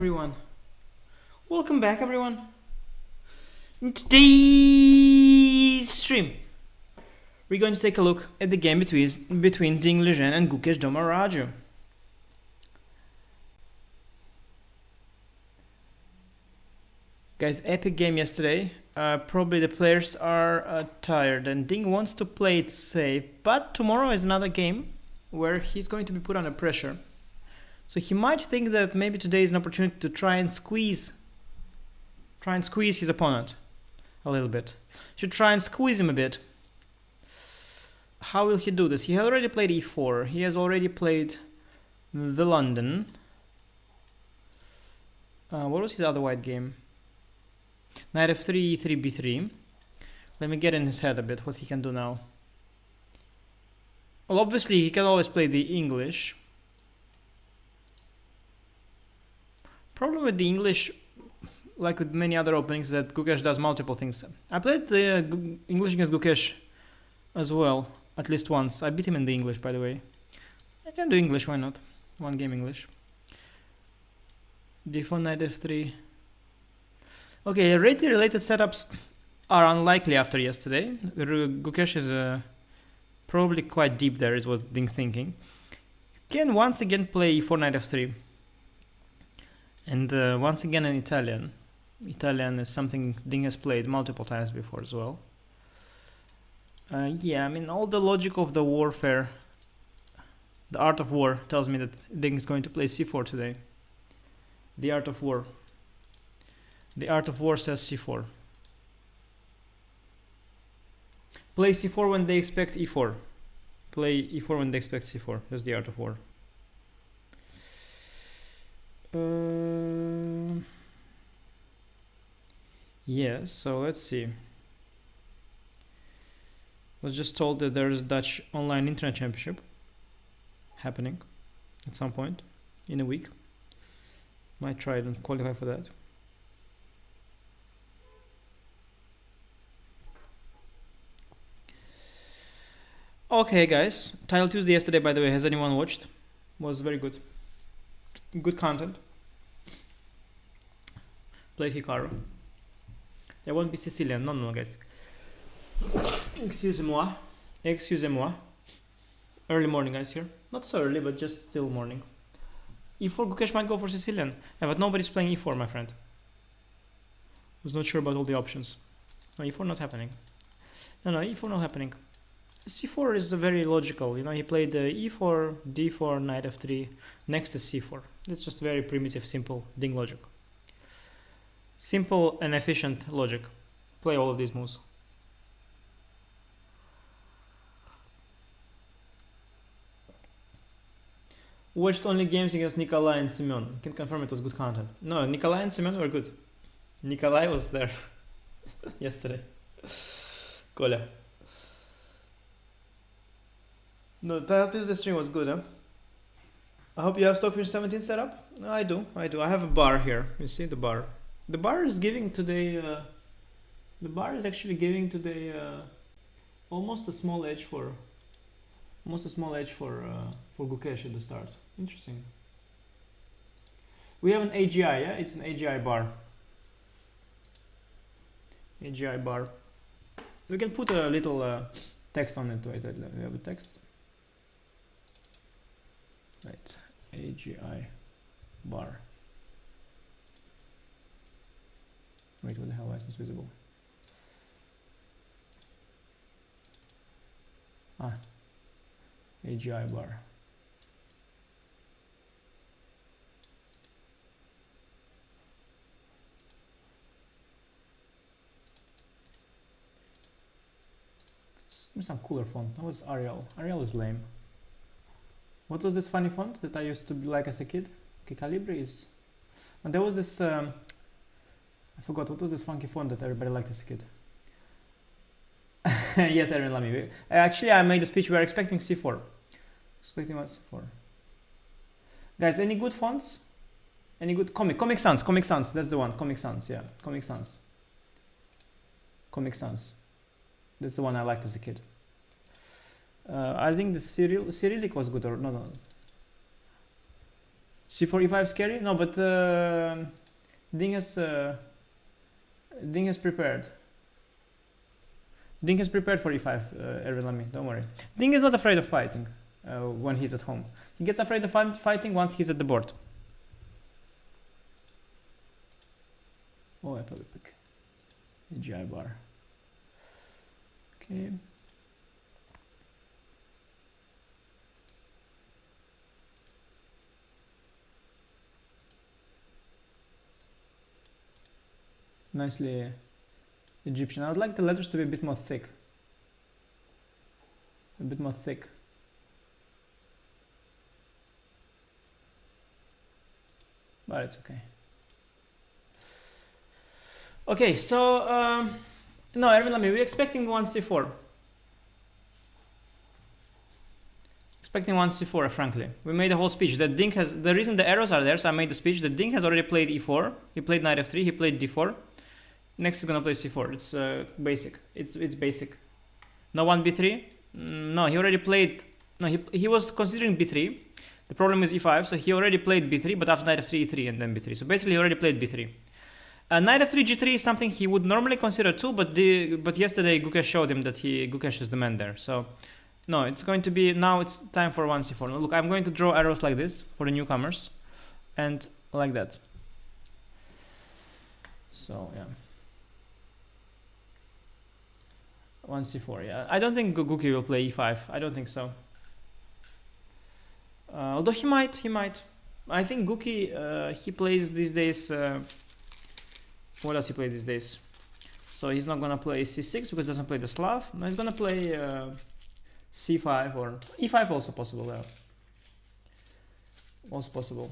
Everyone, welcome back everyone. In today's stream we're going to take a look at the game between Ding-Gukesh and Gukesh-Ding. Guys, epic game yesterday. Probably the players are tired and Ding wants to play it safe, but tomorrow is another game where he's going to be put under pressure. So he might think that maybe today is an opportunity to try and squeeze his opponent a little bit. Should try and squeeze him a bit. How will he do this? He has already played e4. He has already played the London. What was his other white game? Knight f3, e3, b3. Let me get in his head a bit what he can do now. Well, obviously he can always play the English. Problem with the English, like with many other openings, that Gukesh does multiple things. I played the English against Gukesh as well, at least once. I beat him in the English, by the way. I can do English, why not? One game English. d4, knight f3. Okay, rate-related setups are unlikely after yesterday. Gukesh is probably quite deep there, is what Ding thinking. Can once again play e4, knight f3. And once again in Italian. Italian is something Ding has played multiple times before as well. Yeah, I mean, all the logic of the warfare, the art of war, tells me that Ding is going to play c4 today. The art of war. The art of war says c4. Play c4 when they expect e4. Play e4 when they expect c4. That's the art of war. Yes, so let's see. Was just told that there is a Dutch online internet championship happening at some point in a week. Might try and qualify for that. Okay, guys. Title Tuesday yesterday, by the way, has anyone watched? Was very good. Good content. Played Hikaru. There won't be Sicilian. No, guys. Excusez-moi. Excusez-moi. Early morning, guys, here. Not so early, but just still morning. e4, Gukesh might go for Sicilian. Yeah, but nobody's playing e4, my friend. Was not sure about all the options. No, e4 not happening. No, e4 not happening. c4 is very logical. You know, he played e4, d4, knight f3. Next is c4. That's just very primitive, simple Ding logic. Simple and efficient logic. Play all of these moves. Watched only games against Nikolai and Simeon. Can confirm it was good content. No, Nikolai and Simeon were good. Nikolai was there yesterday. Koля. No, Tuesday stream was good, huh? I hope you have Stockfish 17 set up. No, I do. I have a bar here. You see the bar. The bar is giving today. The bar is actually giving today almost a small edge for Gukesh at the start. Interesting. We have an AGI, yeah? It's an AGI bar. AGI bar. We can put a little text on it. Wait, we have a text. Right, AGI bar. Wait, what the hell? Why is this visible? Ah, AGI bar. Give me some cooler font. That was Arial. Arial is lame. What was this funny font that I used to like as a kid? Okay, Calibri is... And there was this... I forgot, what was this funky font that everybody liked as a kid? Yes, Aaron Lamy. Actually, I made a speech. We are expecting C4. Expecting what? C4. Guys, any good fonts? Any good? Comic Sans. Comic Sans. That's the one. Comic Sans. Yeah. Comic Sans. Comic Sans. That's the one I liked as a kid. I think the Cyrillic was good. Or no. c4 e5 scary? No, but Ding has prepared. Ding has prepared for e5, Erwin Lamy, don't worry. Ding is not afraid of fighting when he's at home. He gets afraid of fighting once he's at the board. Oh, I probably pick a GI bar. Okay. Nicely Egyptian. I would like the letters to be a bit more thick. A bit more thick. But it's okay. Okay, so no, Erwin Lamy, we're expecting 1c4. Expecting 1c4, frankly. We made a whole speech that Ding has, the reason the arrows are there, so I made the speech that Ding has already played e4, he played knight f3, he played d4. Next is gonna play c4. It's basic. It's basic. No 1b3. No, he already played. No, he was considering b3. The problem is e5, so he already played b3, but after knight f3, e3, and then b3. So basically, he already played b3. Knight f3, g3 is something he would normally consider too, but yesterday Gukesh showed him that Gukesh is the man there. So no, it's going to be now. It's time for 1c4. Look, I'm going to draw arrows like this for the newcomers, and like that. So yeah. 1c4, yeah. I don't think Guki will play e5. I don't think so. Although he might. I think Guki, he plays these days. What does he play these days? So he's not gonna play c6 because he doesn't play the Slav. No, he's gonna play c5 or e5 also possible. Yeah. Also possible.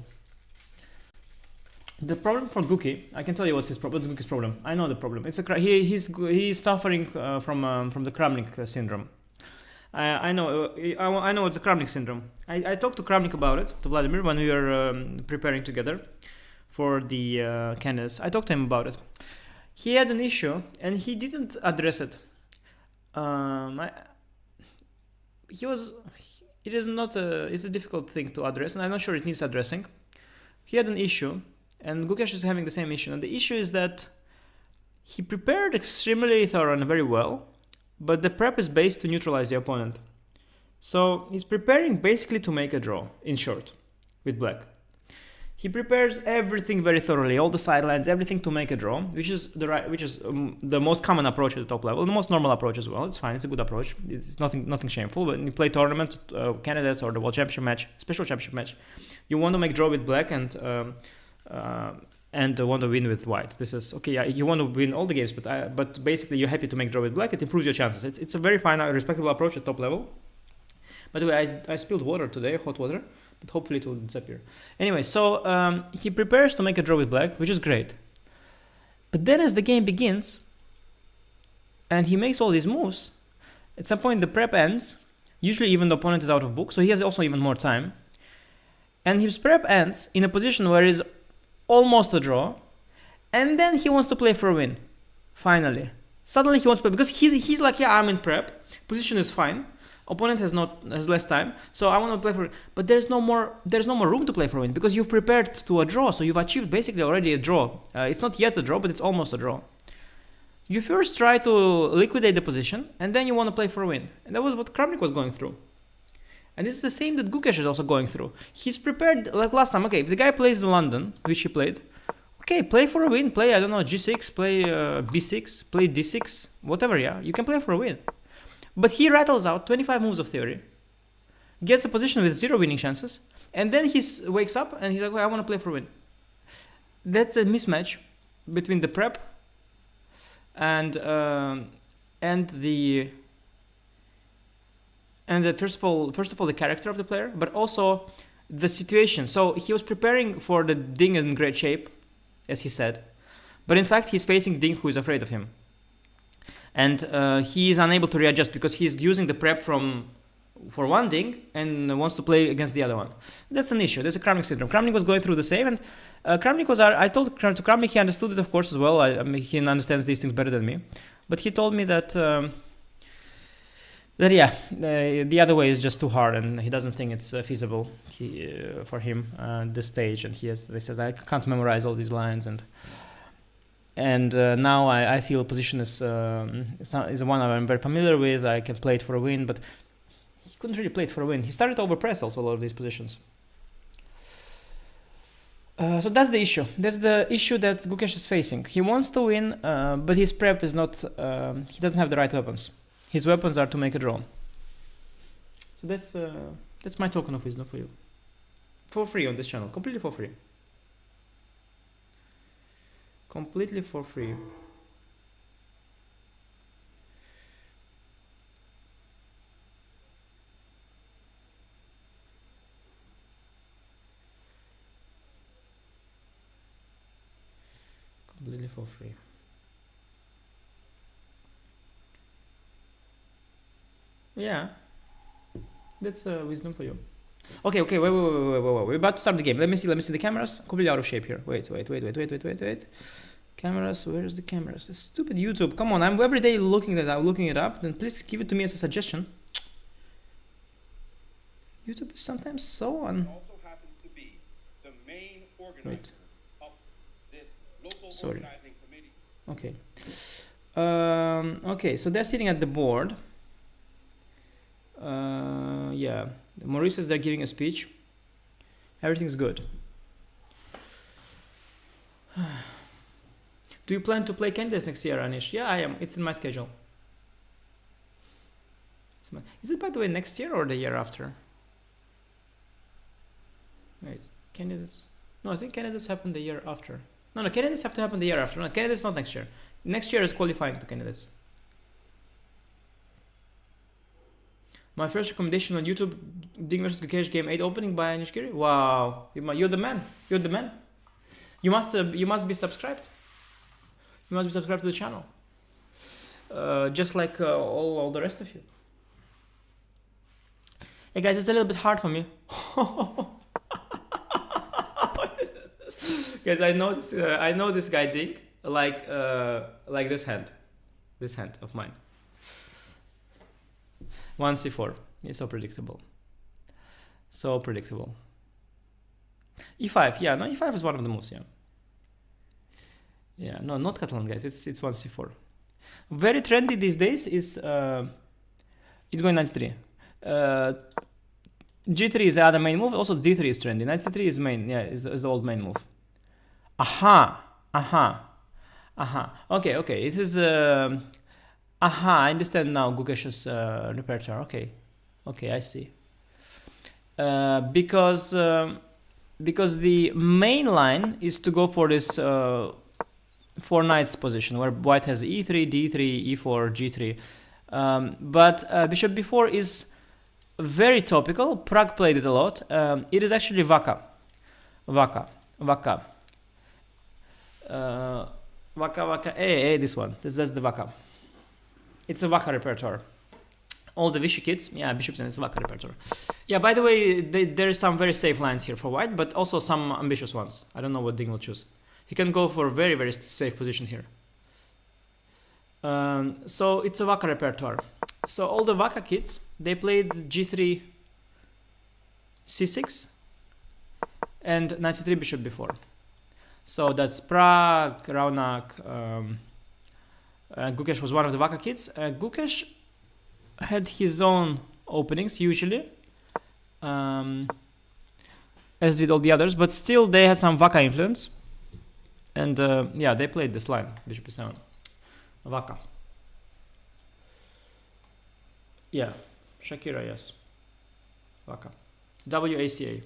The problem for Guki, I can tell you what's Guki's problem. I know the problem. It's he's suffering from the Kramnik syndrome. I know it's a Kramnik syndrome. I talked to Kramnik about it, to Vladimir, when we were preparing together for the candidates. I talked to him about it. He had an issue and he didn't address it. It's a difficult thing to address, and I'm not sure it needs addressing. He had an issue. And Gukesh is having the same issue. And the issue is that he prepared extremely thorough and very well, but the prep is based to neutralize the opponent. So he's preparing basically to make a draw, in short, with black. He prepares everything very thoroughly, all the sidelines, everything to make a draw, which is the most common approach at the top level, the most normal approach as well. It's fine, it's a good approach. It's nothing shameful. When you play tournament candidates or the World Championship match, special championship match, you want to make draw with black and want to win with white. This is okay. Yeah, you want to win all the games, but basically you're happy to make draw with black. It improves your chances. It's a very fine, respectable approach at top level. By the way, I spilled water today, hot water, but hopefully it will disappear. Anyway, so he prepares to make a draw with black, which is great. But then as the game begins, and he makes all these moves, at some point the prep ends. Usually even the opponent is out of book, so he has also even more time. And his prep ends in a position where he's almost a draw, and then he wants to play for a win. Finally, suddenly he wants to play because he's like, yeah, I'm in prep. Position is fine. Opponent has less time, so I want to play for. But there's no more room to play for a win because you've prepared to a draw, so you've achieved basically already a draw. It's not yet a draw, but it's almost a draw. You first try to liquidate the position, and then you want to play for a win, and that was what Kramnik was going through. And this is the same that Gukesh is also going through. He's prepared, like last time, okay, if the guy plays the London, which he played, okay, play for a win, play, I don't know, g6, play b6, play d6, whatever, yeah, you can play for a win. But he rattles out 25 moves of theory, gets a position with 0 winning chances, and then he wakes up and he's like, well, I want to play for a win. That's a mismatch between the prep and first of all the character of the player, but also the situation. So he was preparing for the Ding in great shape, as he said, but in fact he's facing Ding, who is afraid of him, and he is unable to readjust because he's using the prep for one Ding and wants to play against the other one. That's an issue. There's a Kramnik syndrome. Kramnik was going through the same, and Kramnik was. I told to Kramnik, he understood it, of course, as well. I mean, he understands these things better than me, but he told me that. That yeah, the other way is just too hard, and he doesn't think it's feasible for him this stage. And he says I can't memorize all these lines, and now I feel position is the one I'm very familiar with. I can play it for a win, but he couldn't really play it for a win. He started to overpress also a lot of these positions. So that's the issue. That's the issue that Gukesh is facing. He wants to win, but his prep is not. He doesn't have the right weapons. His weapons are to make a draw. So that's my token of wisdom for you, for free on this channel, completely for free. Completely for free. Completely for free. Yeah, that's wisdom for you. Okay, wait. We're about to start the game. Let me see the cameras. Completely out of shape here. Wait. Cameras, where's the cameras? This stupid YouTube. Come on, I'm every day looking it up. Then please give it to me as a suggestion. YouTube is sometimes so on. Also happens to be the main organizer of this local organizing committee. Okay. Okay, so they're sitting at the board. Yeah, Maurice says they're giving a speech. Everything's good. Do you plan to play candidates next year, Anish? Yeah, I am. It's in my schedule. Is it, by the way, next year or the year after? Wait, candidates. No, I think candidates happen the year after. No, candidates have to happen the year after. No, candidates not next year. Next year is qualifying to candidates. My first recommendation on YouTube, Ding vs Gukesh Game 8 opening by Anish Giri. Wow, you're the man. You're the man. You must be subscribed. You must be subscribed to the channel. Just like all the rest of you. Hey guys, it's a little bit hard for me. Guys, I know this guy Ding like this hand of mine. 1c4. It's so predictable. So predictable. e5. Yeah, no, e5 is one of the moves. Yeah. Yeah, no, not Catalan, guys. It's 1c4. Very trendy these days is it's going knight c3. G3 is the other main move. Also d3 is trendy. Knight c3 is main. Yeah, is the old main move. Aha. Okay. It is. I understand now Gukesh's repertoire. Okay, I see. Because the main line is to go for this 4 knights position where white has e3, d3, e4, g3. But bishop b4 is very topical. Prague played it a lot. It is actually Vaka. Hey, this one. That's the Vaka. It's a Vaka repertoire. All the Vichy kids, yeah, bishops and it's Vaka repertoire. Yeah, by the way, there is some very safe lines here for white, but also some ambitious ones. I don't know what Ding will choose. He can go for a very, very safe position here. So it's a Vaka repertoire. So all the Vaka kids, they played g3, c6, and knight c3, bishop b4. So that's Prague, Raunak, Gukesh was one of the Vaka kids. Gukesh had his own openings usually, as did all the others, but still they had some Vaka influence. And yeah, they played this line, bishop e7, Vaka. Yeah, Shakira, yes. Vaka. WACA.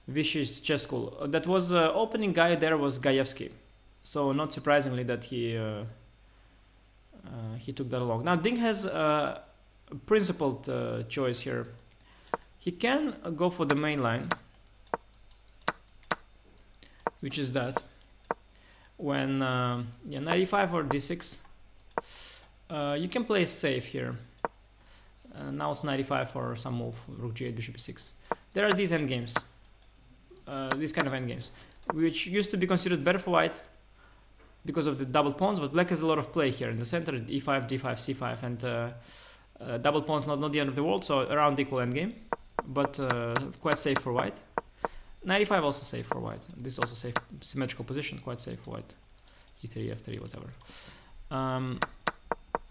Vichy's chess school. That was opening guy there was Gajewski. So not surprisingly that he took that along. Now Ding has a principled choice here. He can go for the main line, which is that when yeah, knight e5 or d6, you can play safe here. Now it's knight e5 or some move, rook g8, bishop e6. There are these endgames, these kind of endgames, which used to be considered better for white because of the double pawns, but black has a lot of play here in the center, e5, d5, c5, and Double pawns, not the end of the world, so around equal endgame, but quite safe for white. 95 also safe for white. This also safe, symmetrical position, quite safe for white. E3, F3, whatever.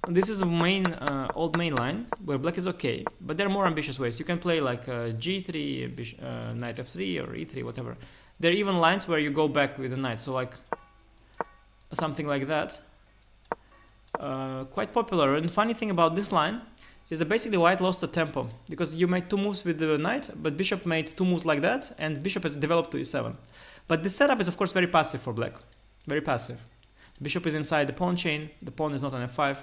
This is a main old main line where black is okay, but there are more ambitious ways. You can play like G3, knight F3 or E3, whatever. There are even lines where you go back with the knight, so like something like that. Quite popular. And funny thing about this line is that basically white lost the tempo because you made 2 moves with the knight, but bishop made 2 moves like that, and bishop has developed to e7. But this setup is of course very passive for black, very passive. Bishop is inside the pawn chain, the pawn is not on f5.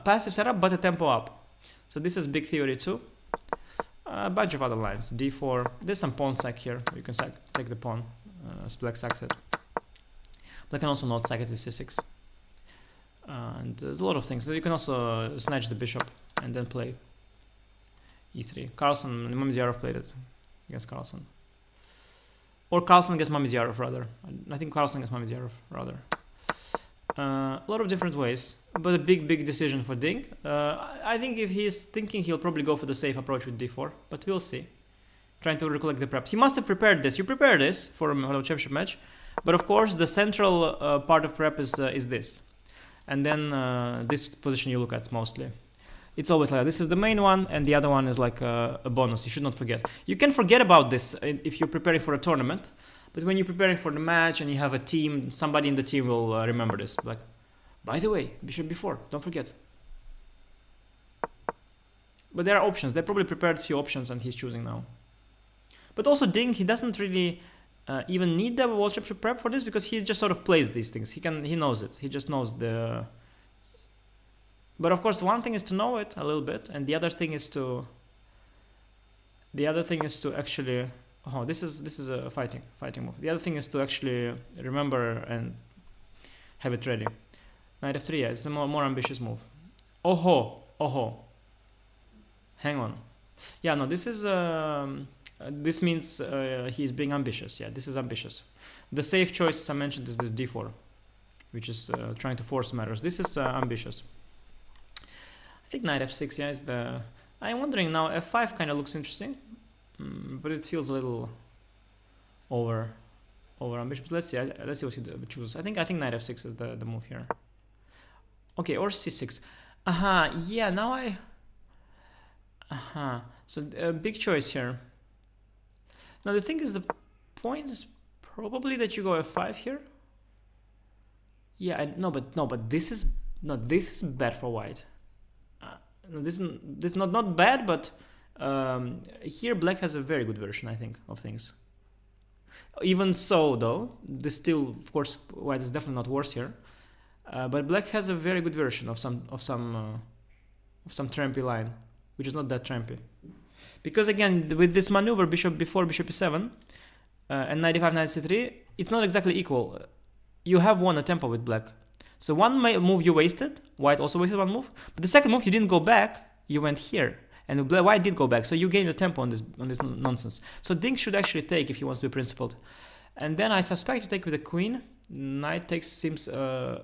Passive setup, but a tempo up. So this is big theory too. A bunch of other lines, d4. There's some pawn sack here. You can take the pawn as black sacks it. Black can also not sack it with c6. And there's a lot of things. You can also snatch the bishop and then play e3. Carlsen and Mamedzharov played it against Carlsen. Or Carlsen against Mamedzharov rather. I think Carlsen against Mamedzharov rather. A lot of different ways, but a big decision for Ding. I think if he's thinking, he'll probably go for the safe approach with d4, but we'll see. Trying to recollect the prep. He must have prepared this. You prepare this for a World Championship match, but of course the central part of prep is this. And then this position you look at mostly. It's always like this is the main one, and the other one is like a bonus. You should not forget. You can forget about this if you're preparing for a tournament, but when you're preparing for the match and you have a team, somebody in the team will remember this. Like, by the way, bishop b4, don't forget. But there are options. They probably prepared a few options, and he's choosing now. But also Ding, he doesn't really even need the World Championship prep for this because he just sort of plays these things. He knows it. He just knows the. But of course, one thing is to know it a little bit, and the other thing is to. The other thing is to actually. Oh, this is a fighting move. The other thing is to actually remember and have it ready. Knight f3, yeah, it's a more ambitious move. Oh. Hang on. Yeah, no, this is. This means he's being ambitious. Yeah, this is ambitious. The safe choice, as I mentioned, is this d4, which is trying to force matters. This is ambitious. I think knight f6, yeah, is the... I'm wondering now, f5 kind of looks interesting, but it feels a little over ambitious. Let's see what he chooses. I think knight f6 is the move here. Okay, or c6. Yeah, now I... So a big choice here. Now the thing is, the point is probably that you go f5 here. Yeah, but this is bad for white. This is not bad, but here black has a very good version, I think, of things. Even so, though, this still, of course, white is definitely not worse here. But black has a very good version of some trampy line, which is not that trampy. Because again, with this maneuver, bishop b4, bishop e7, and knight e5, knight c3, it's not exactly equal. You have won a tempo with black. So one move you wasted, white also wasted one move, but the second move you didn't go back, you went here, and white did go back, so you gained a tempo on this nonsense. So Ding should actually take if he wants to be principled. And then I suspect you take with the queen. Knight takes seems a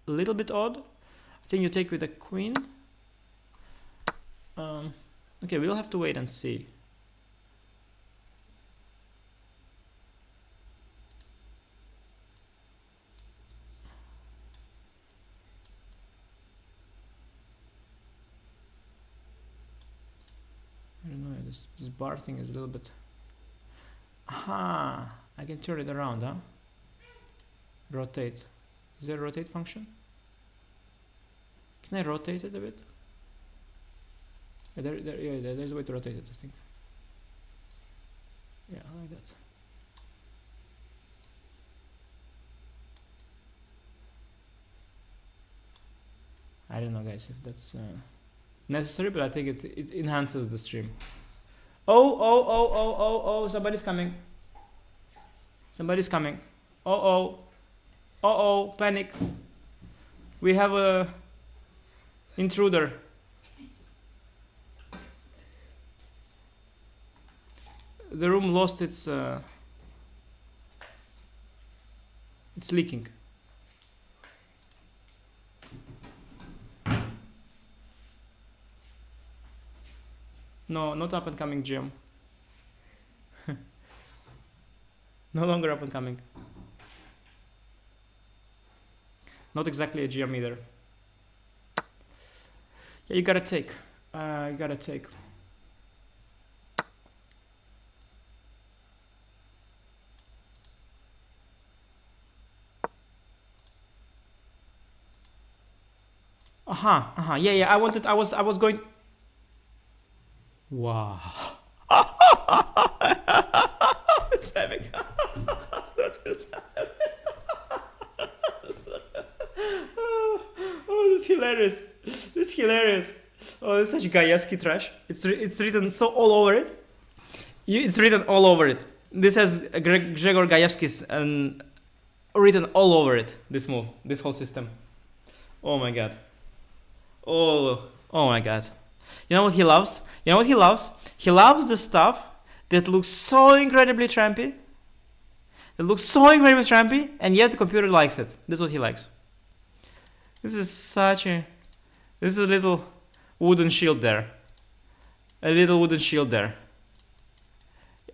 little bit odd. I think you take with the queen. Okay, we'll have to wait and see. I don't know, this bar thing is a little bit... Aha! I can turn it around, huh? Rotate. Is there a rotate function? Can I rotate it a bit? There's a way to rotate it, I think. Yeah, like that. I don't know, guys, if that's necessary, but I think it enhances the stream. Oh, somebody's coming. Somebody's coming. Oh, panic. We have a intruder. The room lost its leaking. No, not up and coming GM. No longer up and coming. Not exactly a GM either. Yeah, you gotta take. You gotta take. Yeah. I was going. Wow. It's epic. Oh, this is hilarious. This is hilarious. Oh, this is such Gajewski trash. It's written so all over it. It's written all over it. This has Grzegor Gajewski's written all over it. This move, this whole system. Oh my god. Oh my god. You know what he loves? You know what he loves? He loves the stuff that looks so incredibly trampy. It looks so incredibly trampy, and yet the computer likes it. This is what he likes. This is a little wooden shield there. A little wooden shield there.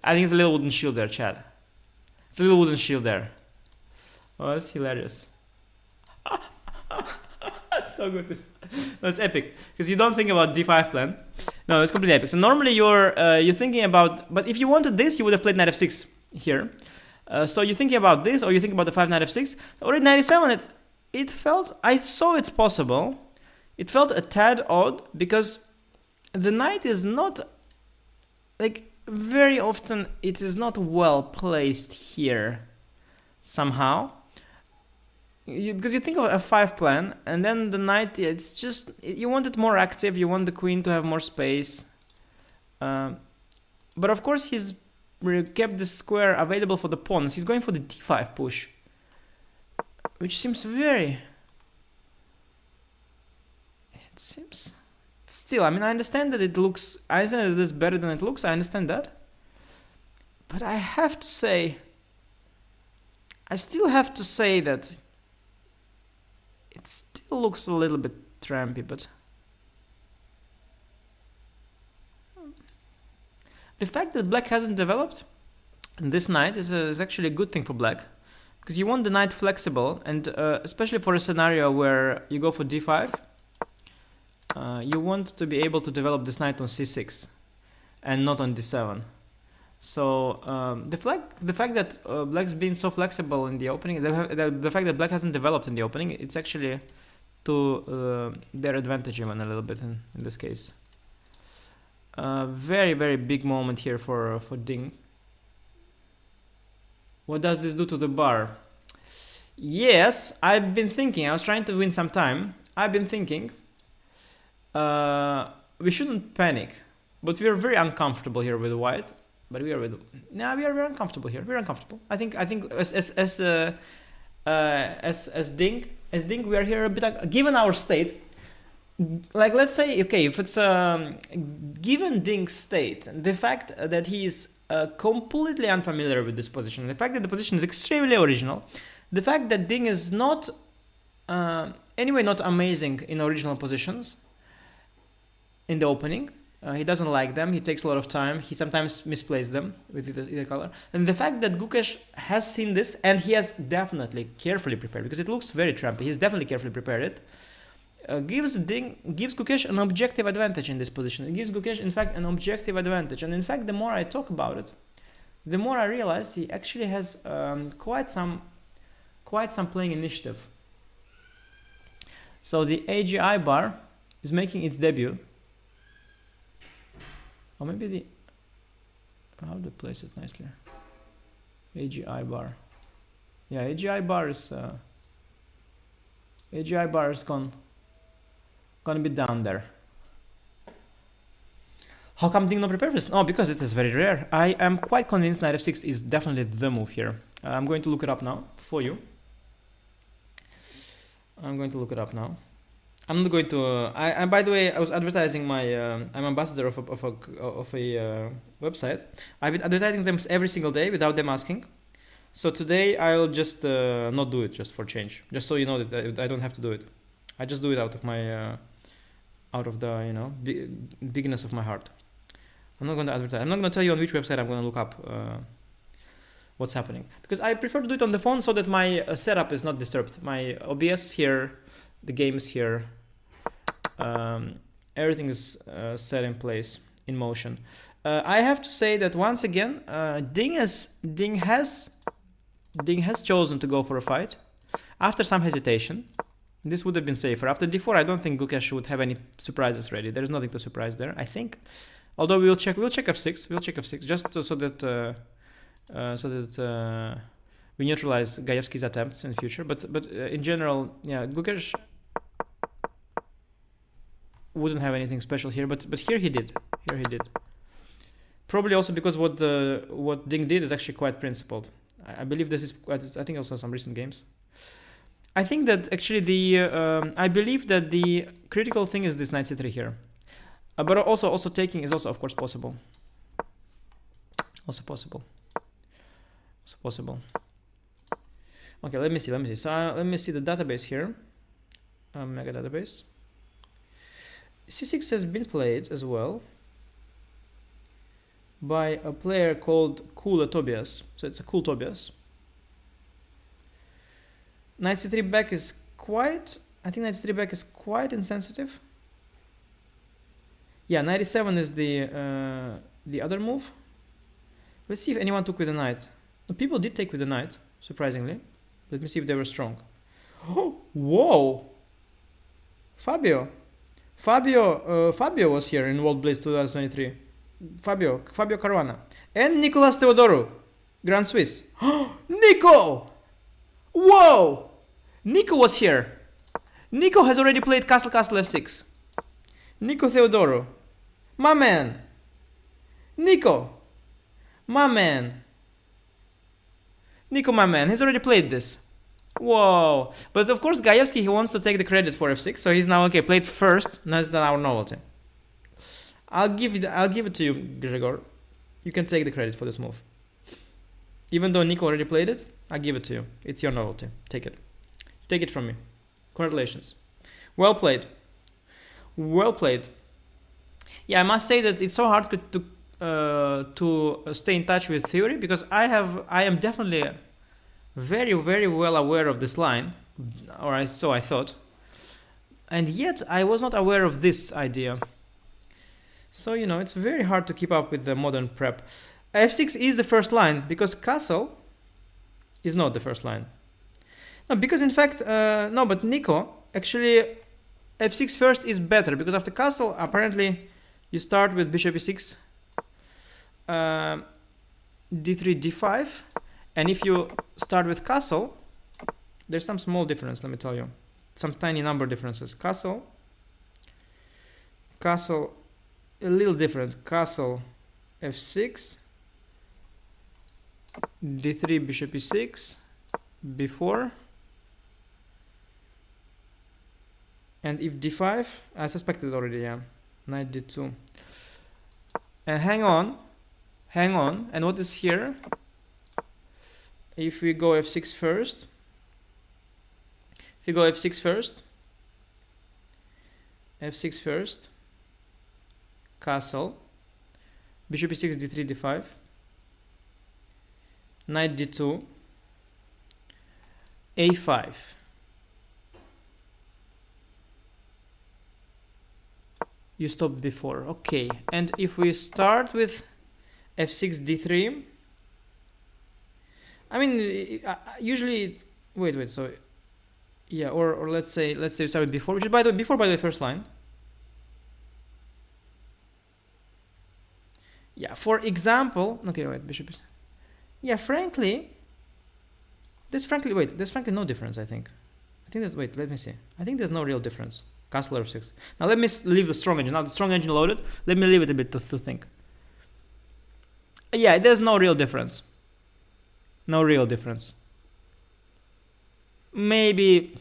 I think it's a little wooden shield there, Chad. It's a little wooden shield there. Oh, that's hilarious. That's so good. That's epic. Because you don't think about d5 plan. No, it's completely epic. So normally you're thinking about, but if you wanted this, you would have played knight f6 here. So you're thinking about this, or you think about the 5 knight f6. Already 97, it felt, I saw it's possible. It felt a tad odd because the knight is not, like, very often it is not well placed here somehow. Because you think of a 5 plan, and then the knight, it's just, you want it more active, you want the queen to have more space. But of course he's kept the square available for the pawns. He's going for the d5 push, which seems very... It seems... Still, I mean, I understand that it looks... I understand that it is better than it looks, I understand that. But I have to say... I still have to say that... It still looks a little bit trampy, but... The fact that black hasn't developed this knight is actually a good thing for black. Because you want the knight flexible, and especially for a scenario where you go for d5, you want to be able to develop this knight on c6 and not on d7. So the fact that black's been so flexible in the opening, the fact that black hasn't developed in the opening, it's actually to their advantage even a little bit in this case. Very, very big moment here for Ding. What does this do to the bar? Yes, I've been thinking. I was trying to win some time. I've been thinking. We shouldn't panic, but we are very uncomfortable here with white. But we are with... Nah, we are very uncomfortable here. We're uncomfortable. I think as Ding, we are here a bit... Given our state, like, let's say, okay, if it's given Ding's state, the fact that he is completely unfamiliar with this position, the fact that the position is extremely original, the fact that Ding is not anyway not amazing in original positions in the opening, he doesn't like them, he takes a lot of time, he sometimes misplays them with either color, and the fact that Gukesh has seen this, and he has definitely carefully prepared, because it looks very trampy, he's definitely carefully prepared it, gives Gukesh an objective advantage in this position. It gives Gukesh, in fact, an objective advantage. And in fact, the more I talk about it, the more I realize he actually has quite some playing initiative. So the AGI bar is making its debut. Or maybe the... How do I place it nicely? AGI bar. Yeah, AGI bar is gonna be down there. How come Ding not prepared for this? Oh, because it is very rare. I am quite convinced knight f6 is definitely the move here. I'm going to look it up now for you. I'm going to look it up now. I'm not going to... by the way, I was advertising my... I'm ambassador of a website. I've been advertising them every single day without them asking. So today I'll just not do it, just for change. Just so you know that I don't have to do it. I just do it out of my... out of the, you know, bigness of my heart. I'm not going to advertise. I'm not going to tell you on which website I'm going to look up what's happening, because I prefer to do it on the phone so that my setup is not disturbed. My OBS here, the game is here, everything is set in place, in motion. I have to say that once again, Ding has chosen to go for a fight after some hesitation. This would have been safer. After d4, I don't think Gukesh would have any surprises ready. There's nothing to surprise there, I think. Although we'll check f6, just so that we neutralize Gajewski's attempts in the future. But in general, yeah, Gukesh wouldn't have anything special here. But here he did. Probably also because what Ding did is actually quite principled. I believe this is quite. I think also some recent games. I think that actually I believe that the critical thing is this knight c3 here. But also taking is also of course possible. Also possible. Okay, let me see. So let me see the database here. Mega database. c6 has been played as well by a player called Cool Tobias. So it's a Cool Tobias. Knight c3 back is quite. I think knight c3 back is quite insensitive. Yeah, knight e7 is the other move. Let's see if anyone took with the knight. No, people did take with the knight, surprisingly. Let me see if they were strong. Oh, whoa! Fabio was here in World Blitz 2023. Fabio Caruana and Nicolas Teodoru, Grand Swiss. Nico! Whoa! Nico was here. Nico has already played castle f6. Nico Theodoro, my man. Nico, my man. He's already played this. Whoa! But of course, Gajewski, he wants to take the credit for f6, so he's now okay. Played first. That's our novelty. I'll give it to you, Gregor. You can take the credit for this move. Even though Nico already played it, I'll give it to you. It's your novelty. Take it. Take it from me. Congratulations. Well played. Yeah, I must say that it's so hard to stay in touch with theory, because I am definitely very, very well aware of this line, or so I thought, and yet I was not aware of this idea. So it's very hard to keep up with the modern prep. f6 is the first line because castle is not the first line. No, because in fact no, but Nico actually f6 first is better, because after castle apparently you start with bishop e6, d3 d5, and if you start with castle, there's some small difference, let me tell you, some tiny number differences. Castle a little different. Castle f6, d3 bishop e6 b4, and if d5, I suspected already, yeah, knight d2, and hang on, and what is here? If we go f6 first, f6 first, castle, bishop e6, d3, d5, knight d2, a5. You stopped before, okay. And if we start with f6, d3, I mean, usually, wait, so, yeah, or let's say we start with before, which is by the way, first line. Yeah, for example, okay, wait, bishop is, yeah, frankly, there's frankly no difference, I think there's, wait, let me see. I think there's no real difference. Castle f6. Now let me leave the strong engine. Now the strong engine loaded. Let me leave it a bit to think. Yeah, there's no real difference. Maybe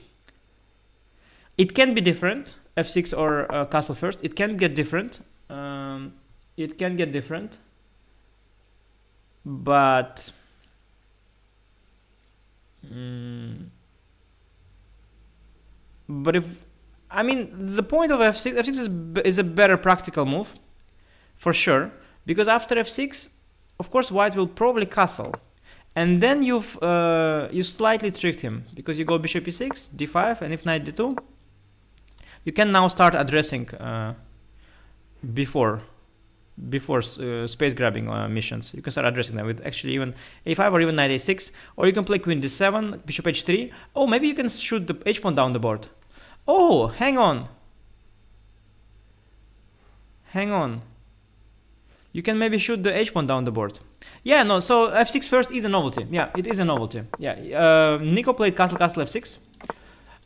it can be different. f6 or castle first. It can get different. But if, I mean, the point of f6 is a better practical move, for sure. because after f6, of course, white will probably castle. And then you slightly tricked him, because you go bishop e6, d5, and if knight d2, you can now start addressing before space grabbing missions. You can start addressing them with actually even a5 or even knight a6, or you can play queen d7, bishop h3. Oh, maybe you can shoot the h pawn down the board. Oh, hang on. Hang on. You can maybe shoot the h pawn down the board. Yeah, no, so f6 first is a novelty. Yeah, it is a novelty. Yeah, Nico played castle f6.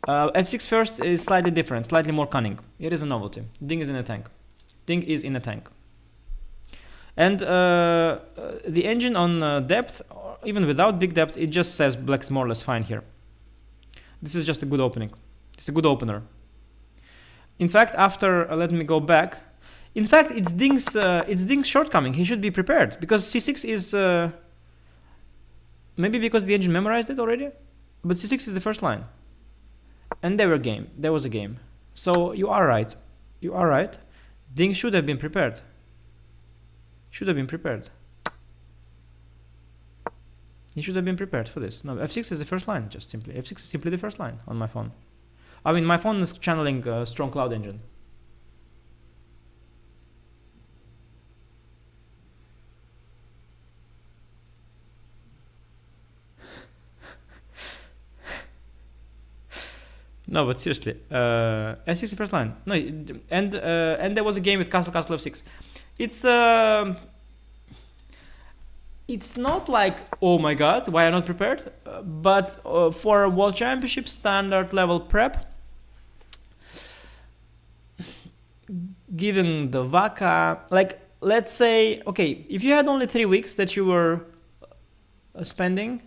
F6 first is slightly different, slightly more cunning. It is a novelty. Ding is in a tank. Ding is in a tank. And the engine on depth, even without big depth, it just says black's more or less fine here. This is just a good opening. It's a good opener. In fact, after let me go back. In fact, it's Ding's shortcoming. He should be prepared, because c6 is maybe because the engine memorized it already, but c6 is the first line, and there was a game. So you are right. You are right. Ding should have been prepared. Should have been prepared. He should have been prepared for this. No, f6 is the first line, just simply. f6 is simply the first line on my phone. I mean, my phone is channeling a strong cloud engine. No, but seriously, f6 is the first line. No, and there was a game with castle f6. It's not like, oh my god, why am I not prepared? But for a World Championship standard level prep, given the VACA, like, let's say, okay, if you had only 3 weeks that you were spending,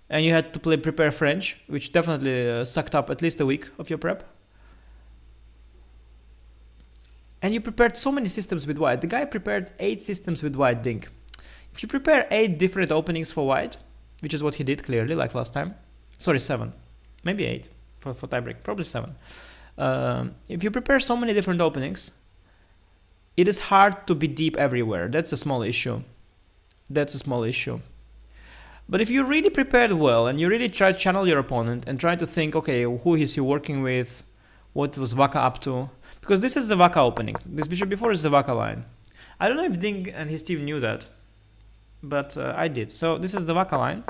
and you had to prepare French, which definitely sucked up at least a week of your prep, and you prepared so many systems with white. The guy prepared 8 systems with white Ding. If you prepare 8 different openings for white, which is what he did clearly, like last time. Sorry, 7. Maybe 8 for tiebreak, probably 7. If you prepare so many different openings, it is hard to be deep everywhere. That's a small issue. That's a small issue. But if you really prepared well and you really try to channel your opponent and try to think, okay, who is he working with? What was VACA up to? Because this is the VACA opening. This bishop before is the VACA line. I don't know if Ding and his team knew that, but I did. So this is the VACA line.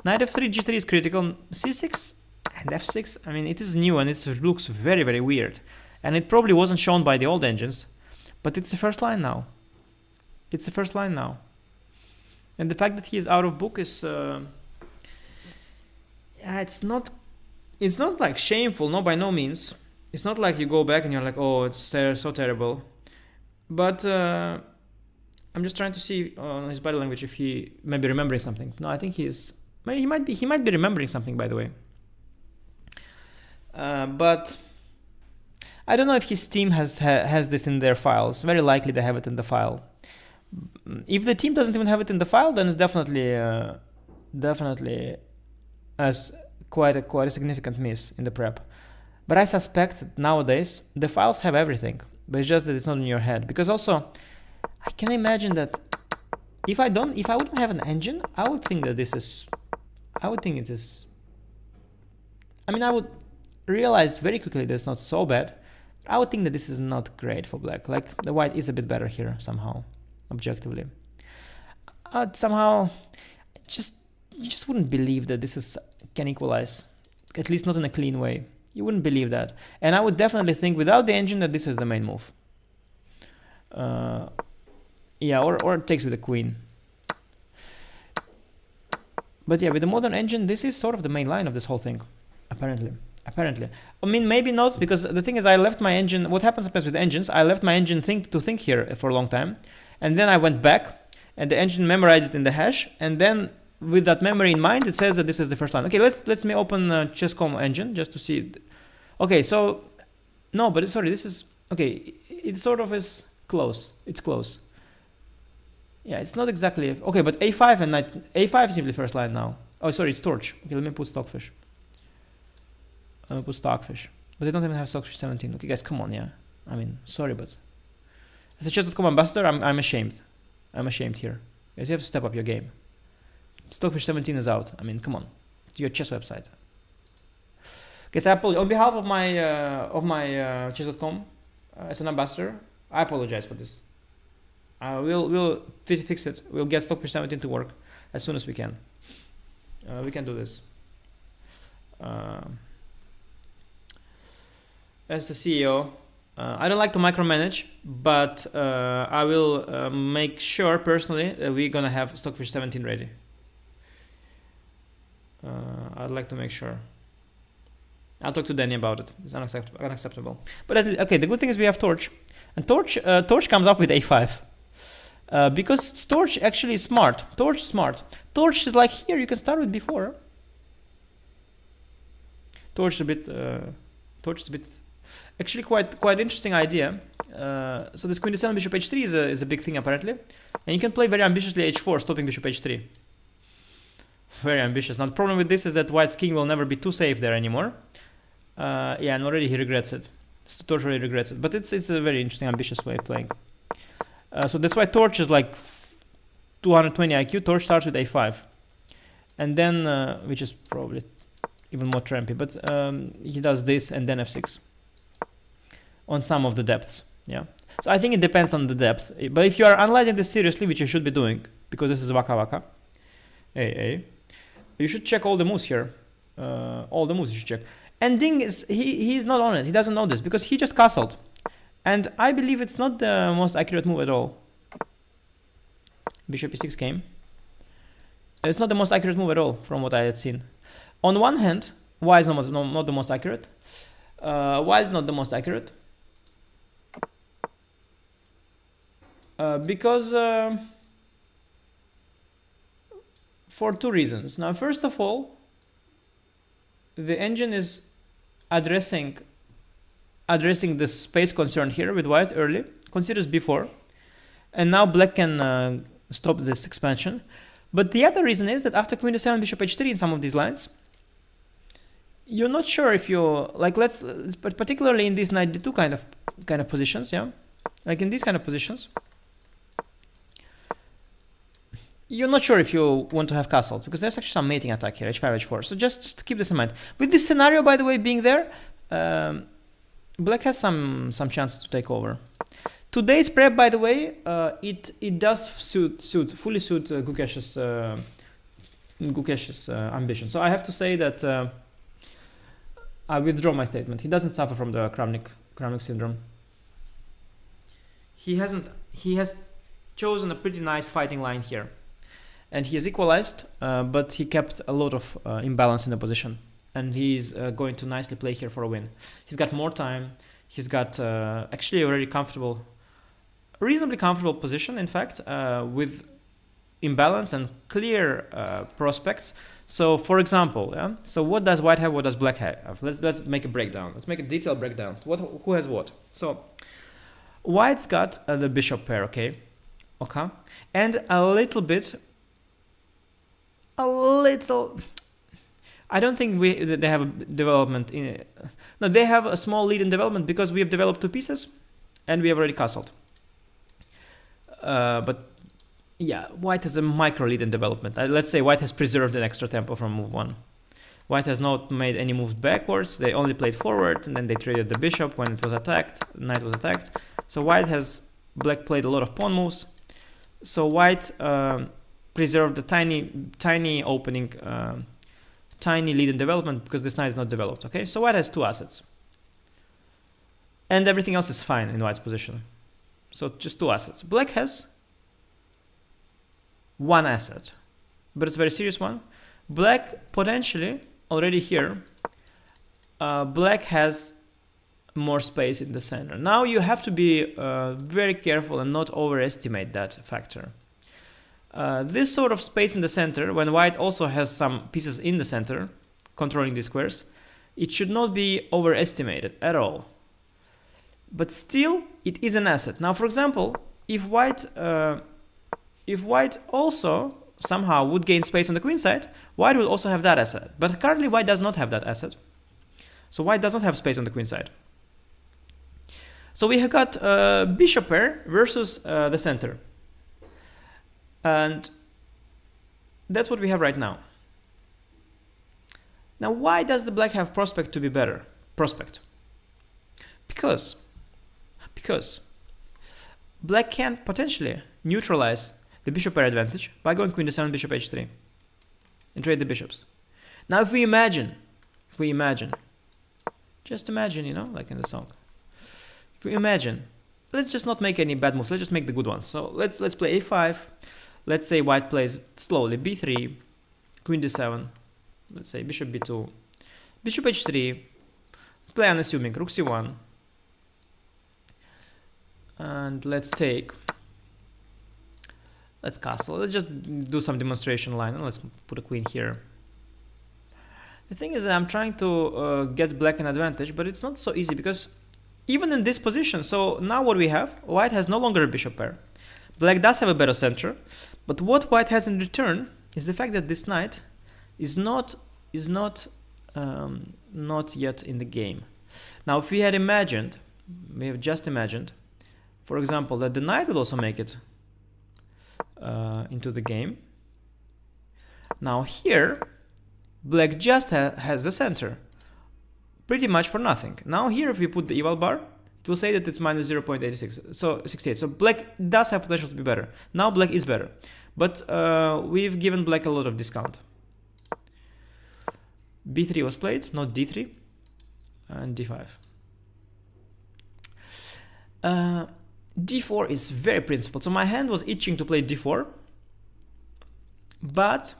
Knight f3, g3 is critical. c6 and f6, I mean, it is new and it looks very, very weird. And it probably wasn't shown by the old engines, but it's the first line now. It's the first line now. And the fact that he is out of book is, yeah, it's not like shameful, no, by no means. It's not like you go back and you're like, oh, it's so terrible. But I'm just trying to see on his body language if he may be remembering something. No, I think he might be remembering something, by the way. But I don't know if his team has this in their files. Very likely they have it in the file. If the team doesn't even have it in the file, then it's definitely as quite a significant miss in the prep. But I suspect that nowadays the files have everything, but it's just that it's not in your head. Because also, I can imagine that if I wouldn't have an engine, I would think that this is, I would think it is. I mean, I would realize very quickly that it's not so bad. I would think that this is not great for black. Like the white is a bit better here somehow. Objectively, somehow, you just wouldn't believe that this can equalize, at least not in a clean way. You wouldn't believe that, and I would definitely think without the engine that this is the main move. Yeah, or it takes with the queen. But yeah, with the modern engine, this is sort of the main line of this whole thing, apparently. I mean, maybe not, because the thing is, I left my engine. What happens with engines? I left my engine to think here for a long time. And then I went back, and the engine memorized it in the hash, and then with that memory in mind, it says that this is the first line. Okay, let me open Chess.com engine just to see. Okay, so no, but sorry, this is okay. It sort of is close. It's close. Yeah, it's not exactly okay, but a5 and knight a5 is simply first line now. Oh, sorry, it's torch. Okay, let me put stockfish. Put stockfish, but they don't even have stockfish 17. Okay, guys, come on, yeah. I mean, sorry, but as a Chess.com ambassador, I'm ashamed. I'm ashamed here. Guys, you have to step up your game. Stockfish 17 is out. I mean, come on, to your chess website. Guys, I apologize on behalf of my chess.com as an ambassador. I apologize for this. We'll fix it. We'll get Stockfish 17 to work as soon as we can. We can do this. As the CEO, I don't like to micromanage, but I will make sure personally that we're gonna have Stockfish 17 ready. I'd like to make sure. I'll talk to Danny about it. It's unacceptable. But okay, the good thing is we have Torch, and Torch comes up with a5 because Torch actually is smart. Torch is smart. Torch is like here. You can start with b4. Torch is a bit. Actually quite interesting idea. So this queen d7 bishop h3 is a big thing apparently, and you can play very ambitiously h4, stopping bishop h3. Very ambitious. Now the problem with this is that White's king will never be too safe there anymore. Yeah, and already he regrets it. Torch already regrets it, but it's a very interesting, ambitious way of playing. So that's why Torch is like 220 IQ. Torch starts with a5, and then which is probably even more trampy. But he does this and then f6 on some of the depths. Yeah. So I think it depends on the depth. But if you are analyzing this seriously, which you should be doing, because this is waka waka, AA, you should check all the moves here. All the moves you should check. And Ding is he's not on it. He doesn't know this because he just castled, and I believe it's not the most accurate move at all. Bishop e6 came. It's not the most accurate move at all from what I had seen. On one hand, why is not the most accurate? Why is not the most accurate? Because for two reasons. Now, first of all, the engine is addressing the space concern here with White early, considers b4, and now Black can stop this expansion. But the other reason is that after queen d7 bishop h3 in some of these lines, you're not sure if you like. Let's particularly in these knight d2 kind of positions, yeah, like in these kind of positions, you're not sure if you want to have castled because there's actually some mating attack here, h5, h4. So just to keep this in mind. With this scenario, by the way, being there, Black has some chances to take over. Today's prep, by the way, it does fully suit Gukesh's ambition. So I have to say that I withdraw my statement. He doesn't suffer from the Kramnik syndrome. He has chosen a pretty nice fighting line here. And he has equalized, but he kept a lot of imbalance in the position. And he's going to nicely play here for a win. He's got more time. He's got actually a very reasonably comfortable position, in fact, with imbalance and clear prospects. So, for example, yeah. So what does White have? What does Black have? Let's make a breakdown. Let's make a detailed breakdown. Who has what? So, White's got the bishop pair, okay, and a little. I don't think they have a development in. No, they have a small lead in development because we have developed two pieces, and we have already castled. But yeah, White has a micro lead in development. Let's say White has preserved an extra tempo from move 1. White has not made any moves backwards. They only played forward, and then they traded the bishop when it was attacked. Knight was attacked. So Black played a lot of pawn moves. So White preserved the tiny opening, tiny lead in development because this knight is not developed. Okay, so White has two assets, and everything else is fine in White's position. So just two assets. Black has one asset, but it's a very serious one. Black potentially already here. Black has more space in the center. Now you have to be very careful and not overestimate that factor. This sort of space in the center, when White also has some pieces in the center controlling these squares, it should not be overestimated at all. But still, it is an asset. Now, for example, if White also somehow would gain space on the queen side, White will also have that asset. But currently, White does not have that asset. So White does not have space on the queen side. So we have got bishop pair versus the center. And that's what we have right now. Now, why does the black have prospect to be better? Prospect. Because black can potentially neutralize the bishop pair advantage by going queen d7, bishop h3 and trade the bishops. Now, if we imagine, just imagine, you know, like in the song. If we imagine, let's just not make any bad moves. Let's just make the good ones. So let's play a5. Let's say white plays slowly b3, queen d7. Let's say bishop b2, bishop h3. Let's play unassuming, rook c1. And let's castle. Let's just do some demonstration line. And let's put a queen here. The thing is that I'm trying to get black an advantage, but it's not so easy because even in this position, so now what we have, white has no longer a bishop pair. Black does have a better center, but what white has in return is the fact that this knight is not yet in the game. Now, if we had imagined, we have just imagined, for example, that the knight would also make it into the game. Now here, black just has the center, pretty much for nothing. Now here, if we put the eval bar, it will say that it's minus 0.86, so 68. So black does have potential to be better. Now black is better, but we've given black a lot of discount. b3 was played, not d3, and d5. d4 is very principled. So my hand was itching to play d4, but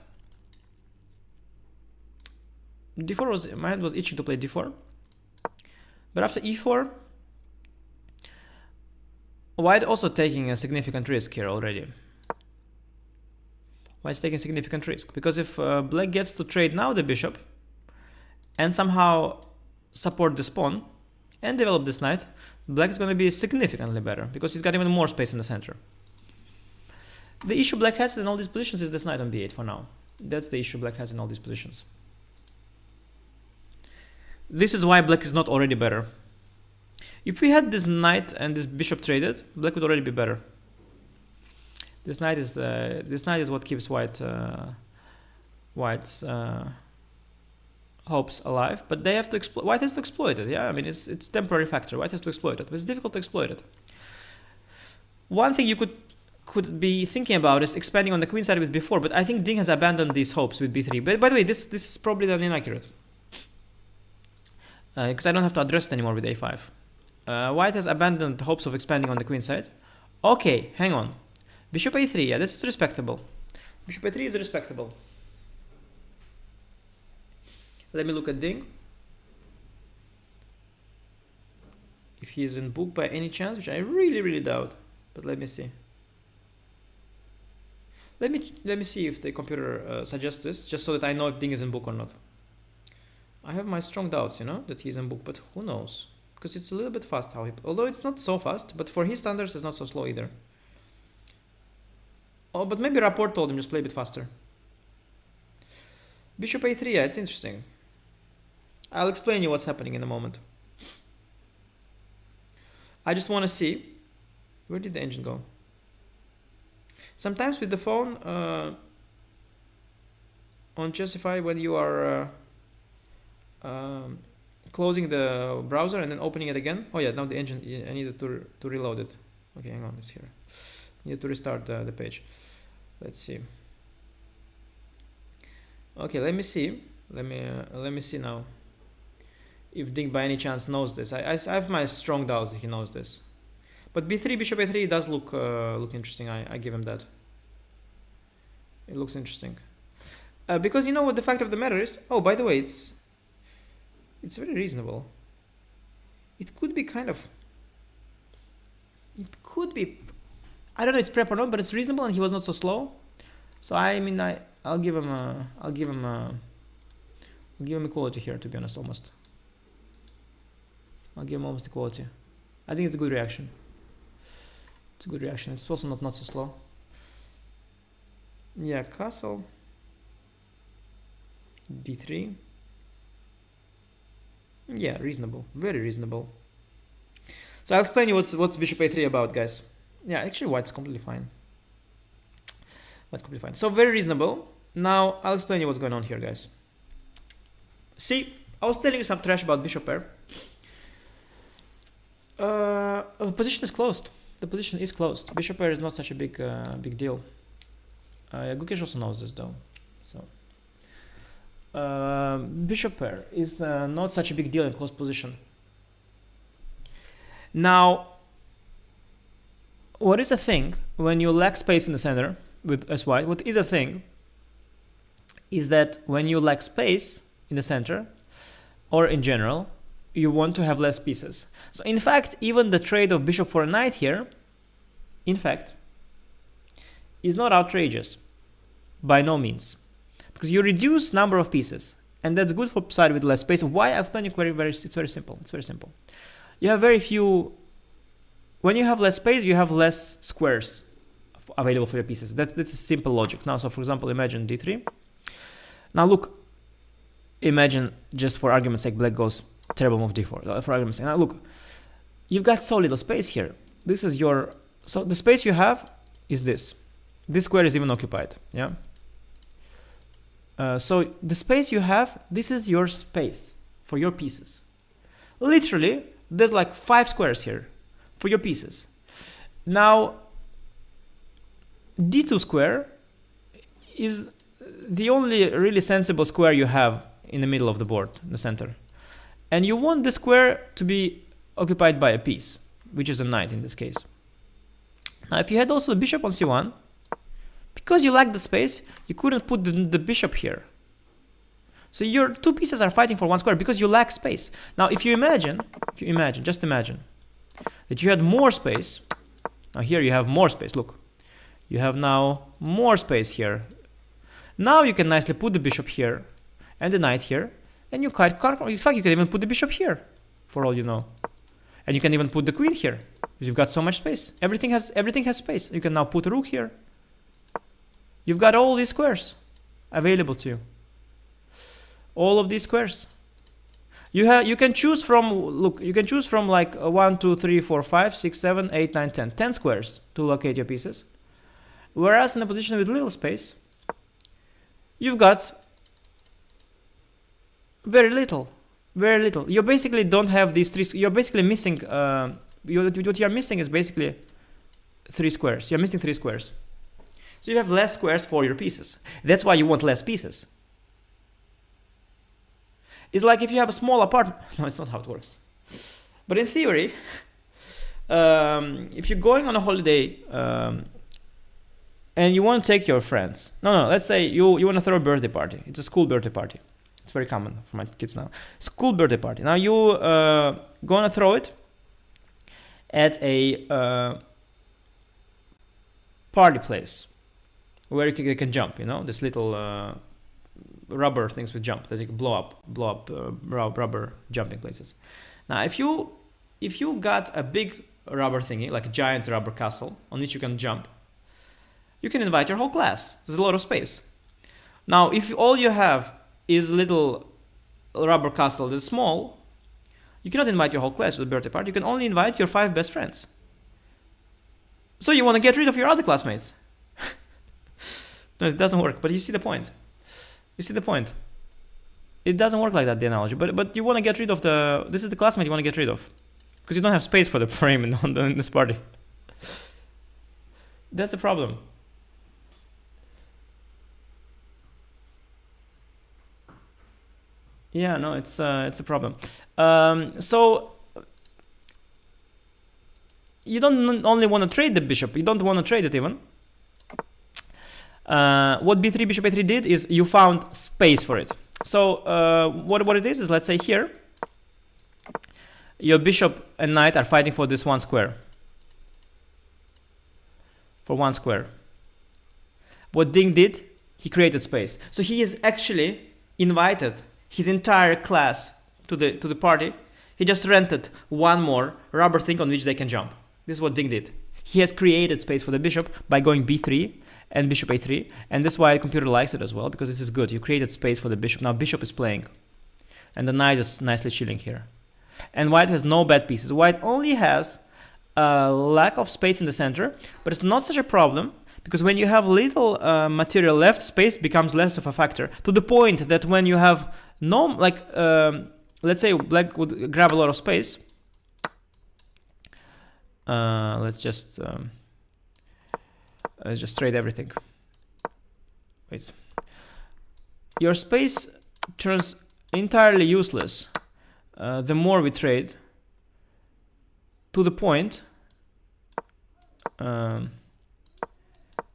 my hand was itching to play d4. But after e4, white also taking a significant risk here already. White's taking a significant risk because if black gets to trade now the bishop and somehow support this pawn and develop this knight, black is going to be significantly better because he's got even more space in the center. The issue black has in all these positions is this knight on b8 for now. That's the issue black has in all these positions. This is why black is not already better. If we had this knight and this bishop traded, black would already be better. This knight is what keeps white's hopes alive, but they have to exploit. White has to exploit it. Yeah, I mean it's temporary factor. White has to exploit it, but it's difficult to exploit it. One thing you could be thinking about is expanding on the queen side with b4, but I think Ding has abandoned these hopes with b3. But by the way, this is probably then inaccurate because I don't have to address it anymore with a5. White has abandoned the hopes of expanding on the queen side. Okay, hang on. Bishop a3, yeah, this is respectable. Bishop a3 is respectable. Let me look at Ding. If he is in book by any chance, which I really doubt, but let me see. Let me see if the computer suggests this, just so that I know if Ding is in book or not. I have my strong doubts, you know, that he's in book, but who knows? Because it's a little bit fast how he, although it's not so fast, but for his standards it's not so slow either. Oh, but maybe Rapport told him just play a bit faster. Bishop a3, yeah, it's interesting. I'll explain you what's happening in a moment. I just want to see, where did the engine go? Sometimes with the phone on Chessify, when you are closing the browser and then opening it again. Oh yeah, now the engine, I needed to reload it. Okay, hang on, it's here. Need to restart the page. Let's see. Okay, let me see. Let me see now. If Ding by any chance knows this. I have my strong doubts that he knows this. But b3, bishop a3 does look interesting. I give him that. It looks interesting. Because you know what the fact of the matter is? Oh, by the way, it's very reasonable. It could be kind of... It could be... I don't know, it's prep or not, but it's reasonable and he was not so slow. So I mean, I'll give him equality here, to be honest, almost. I'll give him almost equality. I think it's a good reaction. It's a good reaction. It's also not so slow. Yeah, castle. d3. Yeah, reasonable. Very reasonable. So I'll explain you what's bishop a3 about, guys. Yeah, actually white's completely fine. That's completely fine. So very reasonable. Now I'll explain you what's going on here, guys. See, I was telling you some trash about bishop pair. The position is closed. The position is closed. Bishop pair is not such a big deal. Gukesh also knows this though. So bishop pair is not such a big deal in closed position. Now, what is a thing when you lack space in the center with S-white? What is a thing is that when you lack space in the center, or in general, you want to have less pieces. So in fact, even the trade of bishop for a knight here, in fact, is not outrageous, by no means, because you reduce number of pieces, and that's good for side with less space. Why? I'll explain you it's very simple. It's very simple. You have very few. When you have less space, you have less squares available for your pieces. That's a simple logic. Now, so for example, imagine d3. Now look, imagine just for argument's sake, black goes terrible move d4. For argument's sake, now look, you've got so little space here. This is your, so the space you have is this. This square is even occupied. Yeah. So the space you have, this is your space for your pieces. Literally, there's like 5 squares here for your pieces. Now, d2 square is the only really sensible square you have in the middle of the board, in the center. And you want the square to be occupied by a piece, which is a knight in this case. Now, if you had also the bishop on c1, because you lack the space, you couldn't put the bishop here. So your 2 pieces are fighting for 1 square because you lack space. Now, if you imagine, just imagine that you had more space. Now here you have more space. Look, you have now more space here. Now you can nicely put the bishop here and the knight here, and you in fact you can even put the bishop here, for all you know, and you can even put the queen here because you've got so much space. Everything has space. You can now put a rook here. You've got all these squares available to you. All of these squares. You can choose from, look, you can choose from like 1, 2, 3, 4, 5, 6, 7, 8, 9, 10. 10 squares to locate your pieces. Whereas in a position with little space, you've got very little. Very little. You basically don't have these 3, you're basically missing, what you're missing is basically 3 squares. You're missing 3 squares. So you have less squares for your pieces. That's why you want less pieces. It's like if you have a small apartment. No, it's not how it works. But in theory, if you're going on a holiday and you want to take your friends. No, let's say you want to throw a birthday party. It's a school birthday party. It's very common for my kids now. School birthday party. Now you going to throw it at a party place where you can jump, you know, this little rubber things with jump that you can blow up rubber jumping places. Now if you got a big rubber thingy, like a giant rubber castle on which you can jump, you can invite your whole class. There's a lot of space. Now if all you have is little rubber castle that's small, you cannot invite your whole class to the birthday party. You can only invite your 5 best friends. So you want to get rid of your other classmates. No, it doesn't work, but you see the point. You see the point. It doesn't work like that, the analogy, but you want to get rid of this is the classmate you want to get rid of, because you don't have space for him in this party. That's the problem. Yeah, no, it's a problem. So you don't only want to trade the bishop, you don't want to trade it even. What b3 bishop a3 did is you found space for it. So what it is let's say here your bishop and knight are fighting for this 1 square. For 1 square. What Ding did, he created space. So he is actually invited his entire class to the party. He just rented 1 more rubber thing on which they can jump. This is what Ding did. He has created space for the bishop by going b3 and bishop a3, and that's why the computer likes it as well, because this is good. You created space for the bishop. Now bishop is playing, and the knight is nicely chilling here. And white has no bad pieces. White only has a lack of space in the center, but it's not such a problem Because when you have little material left, space becomes less of a factor, to the point that when you have no, like, let's say black would grab a lot of space. Let's just trade everything. Wait. Your space turns entirely useless the more we trade, to the point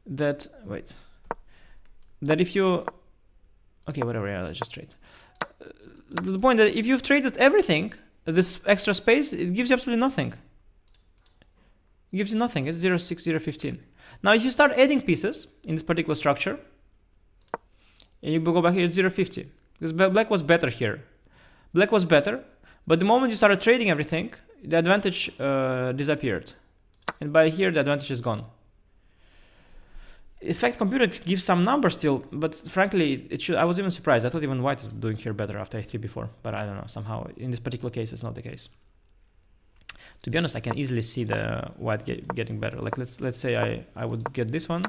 that, that if you, okay, whatever, yeah, let's just trade. To the point that if you've traded everything, this extra space, it gives you absolutely nothing. It gives you nothing. It's 0.6, 0.15. Now, if you start adding pieces in this particular structure, and you go back here, it's 0.50, because black was better here. Black was better, but the moment you started trading everything, the advantage disappeared, and by here the advantage is gone. In fact, computer gives some numbers still, but frankly, it should. I was even surprised. I thought even white is doing here better after a3 before, but I don't know. Somehow, in this particular case, it's not the case. To be honest, I can easily see the white getting better. Like let's say I would get this one.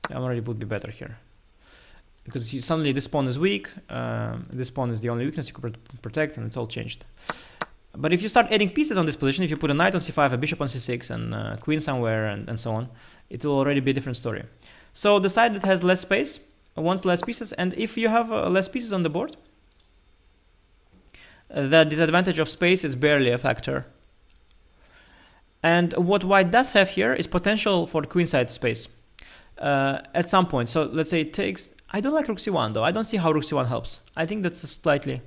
I already would be better here, because suddenly this pawn is weak. This pawn is the only weakness you could protect, and it's all changed. But if you start adding pieces on this position, if you put a knight on c5, a bishop on c6, and queen somewhere, and so on, it will already be a different story. So the side that has less space wants less pieces, and if you have less pieces on the board, the disadvantage of space is barely a factor. And what white does have here is potential for queenside space at some point. So let's say it takes. I don't like rook c1 though. I don't see how rook c1 helps. I think that's a slightly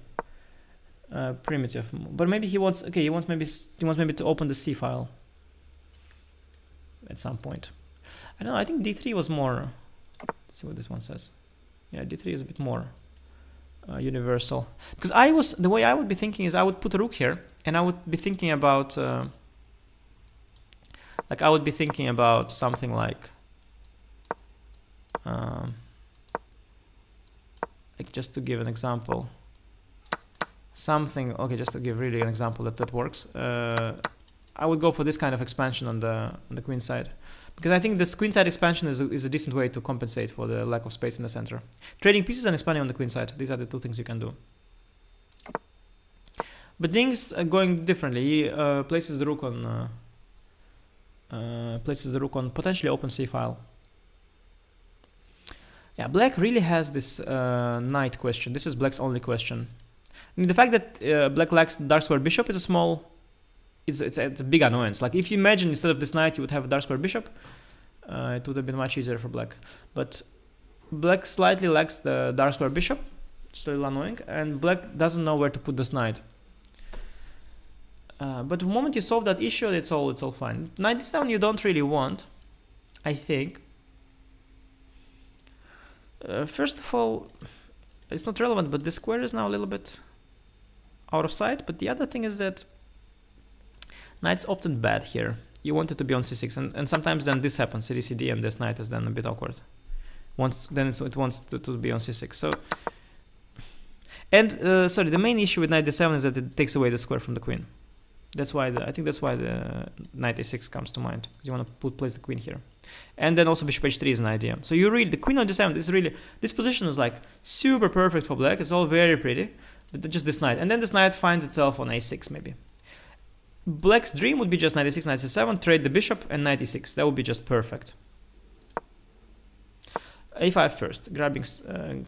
primitive, but maybe he wants. Okay, he wants maybe to open the c file at some point. I don't know. I think d3 was more. Let's see what this one says. Yeah, d3 is a bit more universal. Because the way I would be thinking is I would put a rook here, and I would be thinking about something like just to give an example. Okay, just to give really an example that works. I would go for this kind of expansion on the queen side, because I think this queen side expansion is a decent way to compensate for the lack of space in the center. Trading pieces and expanding on the queen side. These are the two things you can do. But Ding's going differently. He places the rook on potentially open c file. Yeah, black really has this knight question. This is black's only question. I mean, the fact that black lacks dark square bishop is it's a big annoyance. Like if you imagine instead of this knight you would have a dark square bishop, it would have been much easier for black. But black slightly lacks the dark square bishop, still annoying, and black doesn't know where to put this knight. But the moment you solve that issue, it's all fine. Knight d7 you don't really want, I think. First of all, it's not relevant, but the square is now a little bit out of sight. But the other thing is that knight's often bad here. You want it to be on c6, and sometimes then this happens, cd cd, and this knight is then a bit awkward. It wants to be on c6. So, and sorry, the main issue with knight d7 is that it takes away the square from the queen. That's why I think that's why the knight a6 comes to mind, because you want to place the queen here, and then also bishop h3 is an idea. So you really, the queen on d7 is really, this position is like super perfect for black. It's all very pretty, but just this knight, and then this knight finds itself on a6 maybe. Black's dream would be just knight a6, knight c7, trade the bishop, and knight e6. That would be just perfect. a5 first, grabbing,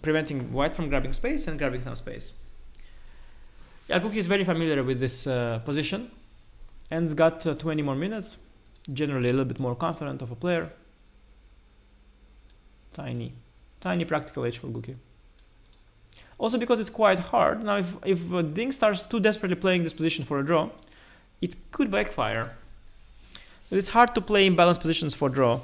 preventing white from grabbing space and grabbing some space. Yeah, Gukesh is very familiar with this position, and has got 20 more minutes. Generally a little bit more confident of a player. Tiny practical age for Gukesh. Also because it's quite hard. Now if Ding starts too desperately playing this position for a draw, it could backfire. But it's hard to play in balanced positions for draw,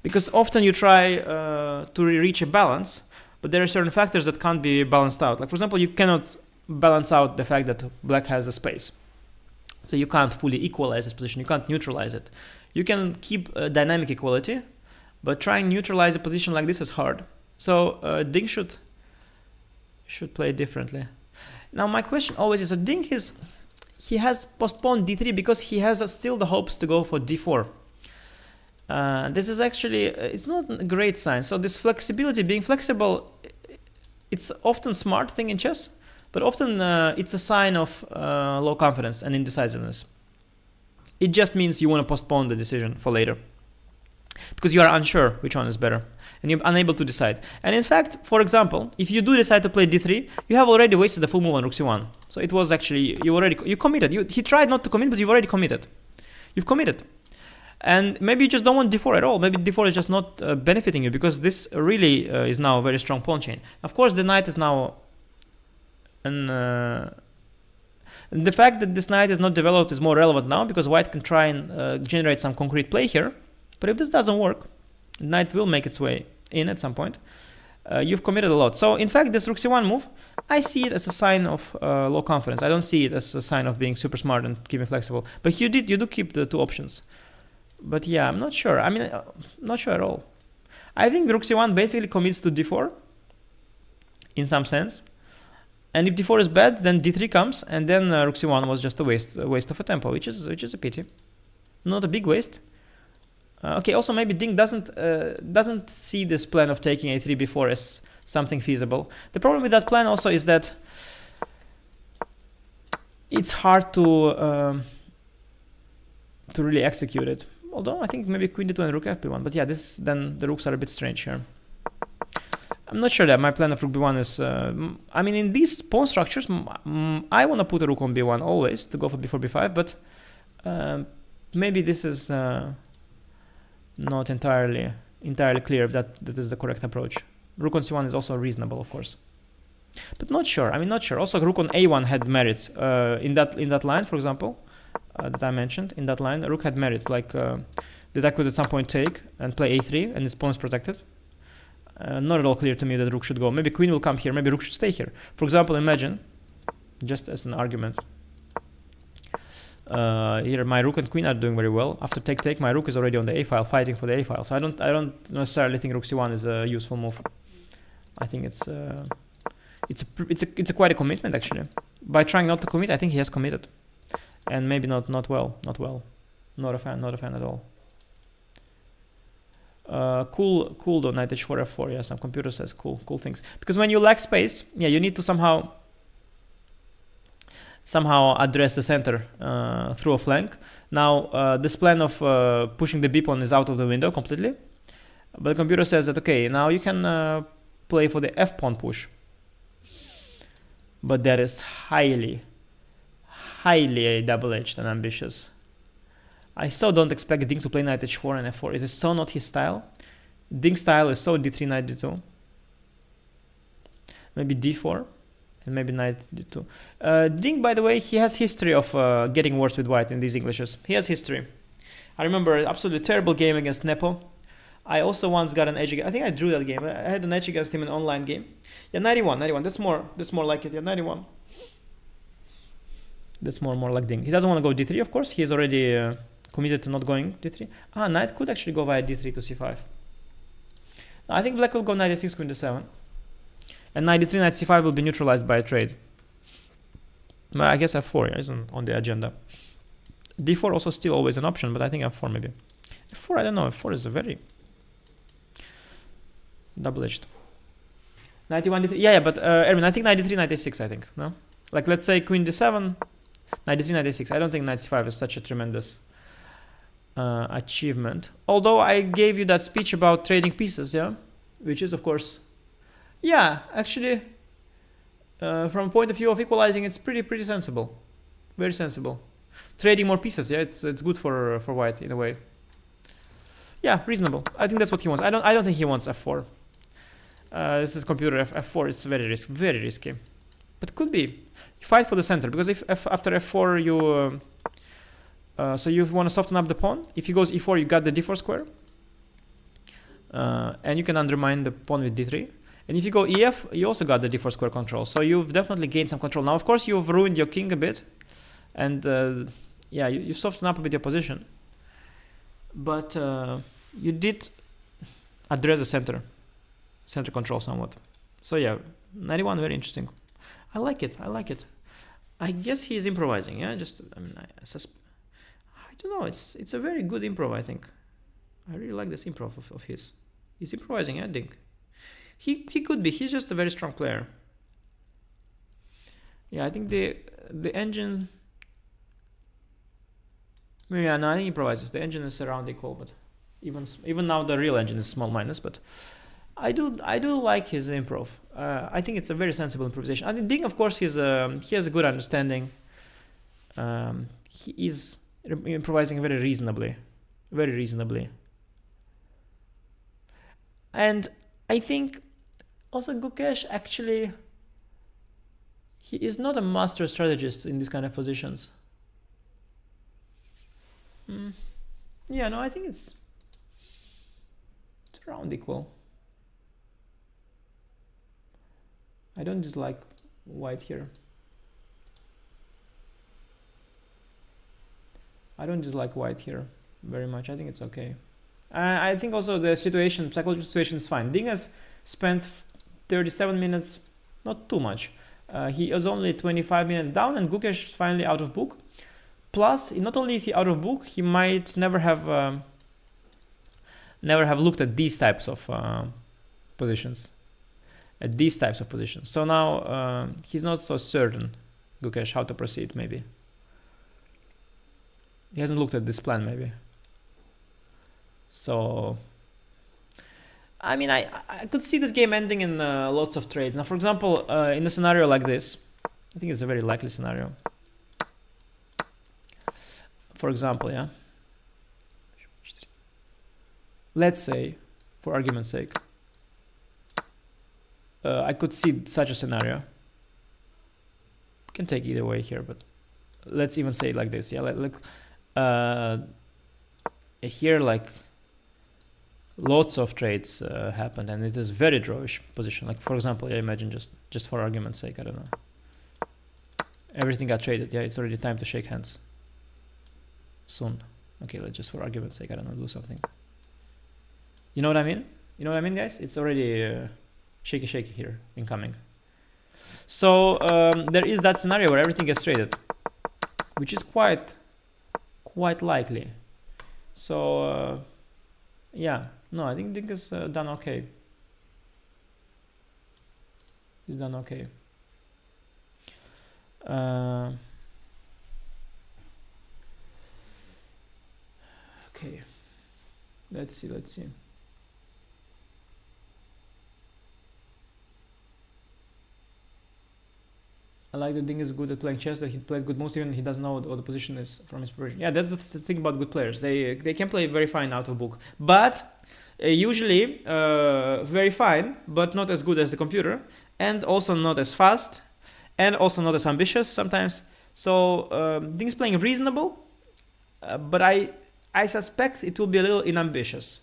because often you try to reach a balance, but there are certain factors that can't be balanced out. Like for example, you cannot balance out the fact that black has a space. So you can't fully equalize this position, you can't neutralize it. You can keep dynamic equality, but trying to neutralize a position like this is hard. So Ding should play differently. Now my question always is, Ding he has postponed d3 because he has still the hopes to go for d4. This is actually, it's not a great sign. So this flexibility, being flexible, it's often smart thing in chess, but often it's a sign of low confidence and indecisiveness. It just means you want to postpone the decision for later, because you are unsure which one is better and you're unable to decide. And in fact, for example, if you do decide to play d3, you have already wasted the full move on rook c1. So it was actually, you committed. He tried not to commit, but you've already committed. You've committed. And maybe you just don't want d4 at all. Maybe d4 is just not benefiting you, because this really is now a very strong pawn chain. Of course, the knight is now the fact that this knight is not developed is more relevant now, because white can try and generate some concrete play here. But if this doesn't work, the knight will make its way in at some point. You've committed a lot. So in fact, this rook c1 move, I see it as a sign of low confidence. I don't see it as a sign of being super smart and keeping flexible. But you do keep the two options. But yeah, I'm not sure. I mean, not sure at all. I think rook c1 basically commits to d4 in some sense. And if d4 is bad, then d3 comes, and then rook c1 was just a waste of a tempo, which is a pity. Not a big waste. Okay, also maybe Ding doesn't see this plan of taking a3 before as something feasible. The problem with that plan also is that it's hard to really execute it. Although I think maybe queen d2 and rook fb1, but yeah, then the rooks are a bit strange here. I'm not sure that my plan of rook b1 is. I mean, in these pawn structures, I want to put a rook on b1 always to go for b4 b5, but maybe this is not entirely clear if that is the correct approach. Rook on c1 is also reasonable, of course, but not sure. I mean, not sure. Also, rook on a1 had merits in that line, for example, that I mentioned. In that line, rook had merits, like that I could at some point take and play a3, and its pawn is protected. Not at all clear to me that rook should go. Maybe queen will come here. Maybe rook should stay here. For example, imagine, just as an argument, here my rook and queen are doing very well. After take, my rook is already on the a file, fighting for the a file. So I don't necessarily think rook c1 is a useful move. I think it's quite a commitment actually. By trying not to commit, I think he has committed, and maybe not well. Not a fan at all. Cool though, knight h4 f4. Yeah, some computer says cool things, because when you lack space, yeah, you need to somehow address the center through a flank. Now this plan of pushing the b pawn is out of the window completely, but the computer says that okay, now you can play for the f pawn push, but that is highly double-edged and ambitious. I so don't expect Ding to play knight h4 and f4. It is so not his style. Ding's style is so d3, knight d2. Maybe d4 and maybe knight d2. Ding, by the way, he has history of getting worse with white in these Englishes. He has history. I remember an absolutely terrible game against Nepo. I also once got an edge. I think I drew that game. I had an edge against him in an online game. Yeah, 91. That's more like it. Yeah, 91. That's more like Ding. He doesn't want to go d3, of course. He is already committed to not going d3. Knight could actually go via d3 to c5. No, I think black will go knight d6, queen d7. And knight d3, knight c5 will be neutralized by a trade. But I guess f4 isn't on the agenda. d4 also still always an option, but I think f4 maybe. f4, I don't know. f4 is a very double-edged. Knight d1, d3. Yeah, but Erwin, I think knight d3, knight a6, I think. No? Like, let's say queen d7, knight d3, knight a6. I don't think knight c5 is such a tremendous achievement. Although I gave you that speech about trading pieces, yeah? Which is, of course, yeah, actually, from point of view of equalizing, it's pretty sensible. Very sensible. Trading more pieces, yeah, it's good for white in a way. Yeah, reasonable. I think that's what he wants. I don't think he wants f4. This is computer f4. It's very risky. But could be. You fight for the center, because if after f4 you so you want to soften up the pawn. If he goes e4, you got the d4 square, and you can undermine the pawn with d3. And if you go ef, you also got the d4 square control. So you've definitely gained some control. Now, of course, you've ruined your king a bit, and yeah, you soften up a bit your position. But you did address the center control somewhat. So yeah, 91, very interesting. I like it. I guess he is improvising. Yeah, just I mean, I don't know. It's a very good improv. I think I really like this improv of his. He's improvising, I think. He could be. He's just a very strong player. Yeah, I think the engine. Yeah, no, I think he improvises. The engine is around equal, but even now the real engine is small minus. But I do like his improv. I think it's a very sensible improvisation. I think Ding, of course, he has a good understanding. He is improvising very reasonably. And I think also Gukesh actually, he is not a master strategist in these kind of positions. Yeah, no, I think it's around equal. I don't dislike white here. Very much. I think it's okay. I think also the psychological situation is fine. Ding has spent 37 minutes, not too much. He is only 25 minutes down, and Gukesh is finally out of book. Plus, not only is he out of book, he might never have looked at these types of positions. So now he's not so certain, Gukesh, how to proceed. Maybe he hasn't looked at this plan. Maybe. So, I mean, I could see this game ending in lots of trades. Now, for example, in a scenario like this, I think it's a very likely scenario. For example, yeah. Let's say, for argument's sake, I could see such a scenario. You can take either way here, but let's even say it like this. Yeah, here, like, lots of trades happened, and it is very drawish position. Like, for example, I imagine just for argument's sake, I don't know. Everything got traded. Yeah, it's already time to shake hands. Soon. Okay, let's just for argument's sake, I don't know, do something. You know what I mean? Guys? It's already shaky here, incoming. So there is that scenario where everything gets traded, which is quite likely. So yeah, no, I think Ding is done okay. He's done okay. Okay, let's see. I like that Ding is good at playing chess, that he plays good moves even he doesn't know what the position is from his preparation. Yeah, that's the thing about good players. They can play very fine out of book, but usually very fine, but not as good as the computer, and also not as fast, and also not as ambitious sometimes. So Ding's playing reasonable, but I suspect it will be a little unambitious.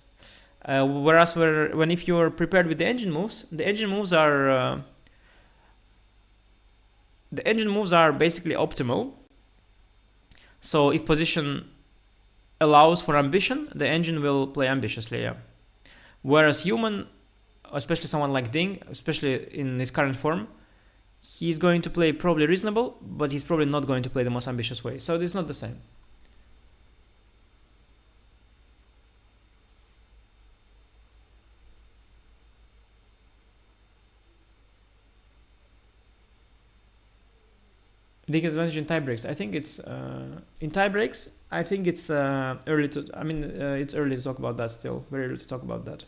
Whereas when if you're prepared with the engine moves are basically optimal. So if position allows for ambition, the engine will play ambitiously. Yeah. Whereas human, especially someone like Ding, especially in his current form, he's going to play probably reasonable, but he's probably not going to play the most ambitious way. So it's not the same. Big advantage in tie breaks. I think it's in tie breaks. I think it's early to. I mean, it's early to talk about that still. Very early to talk about that.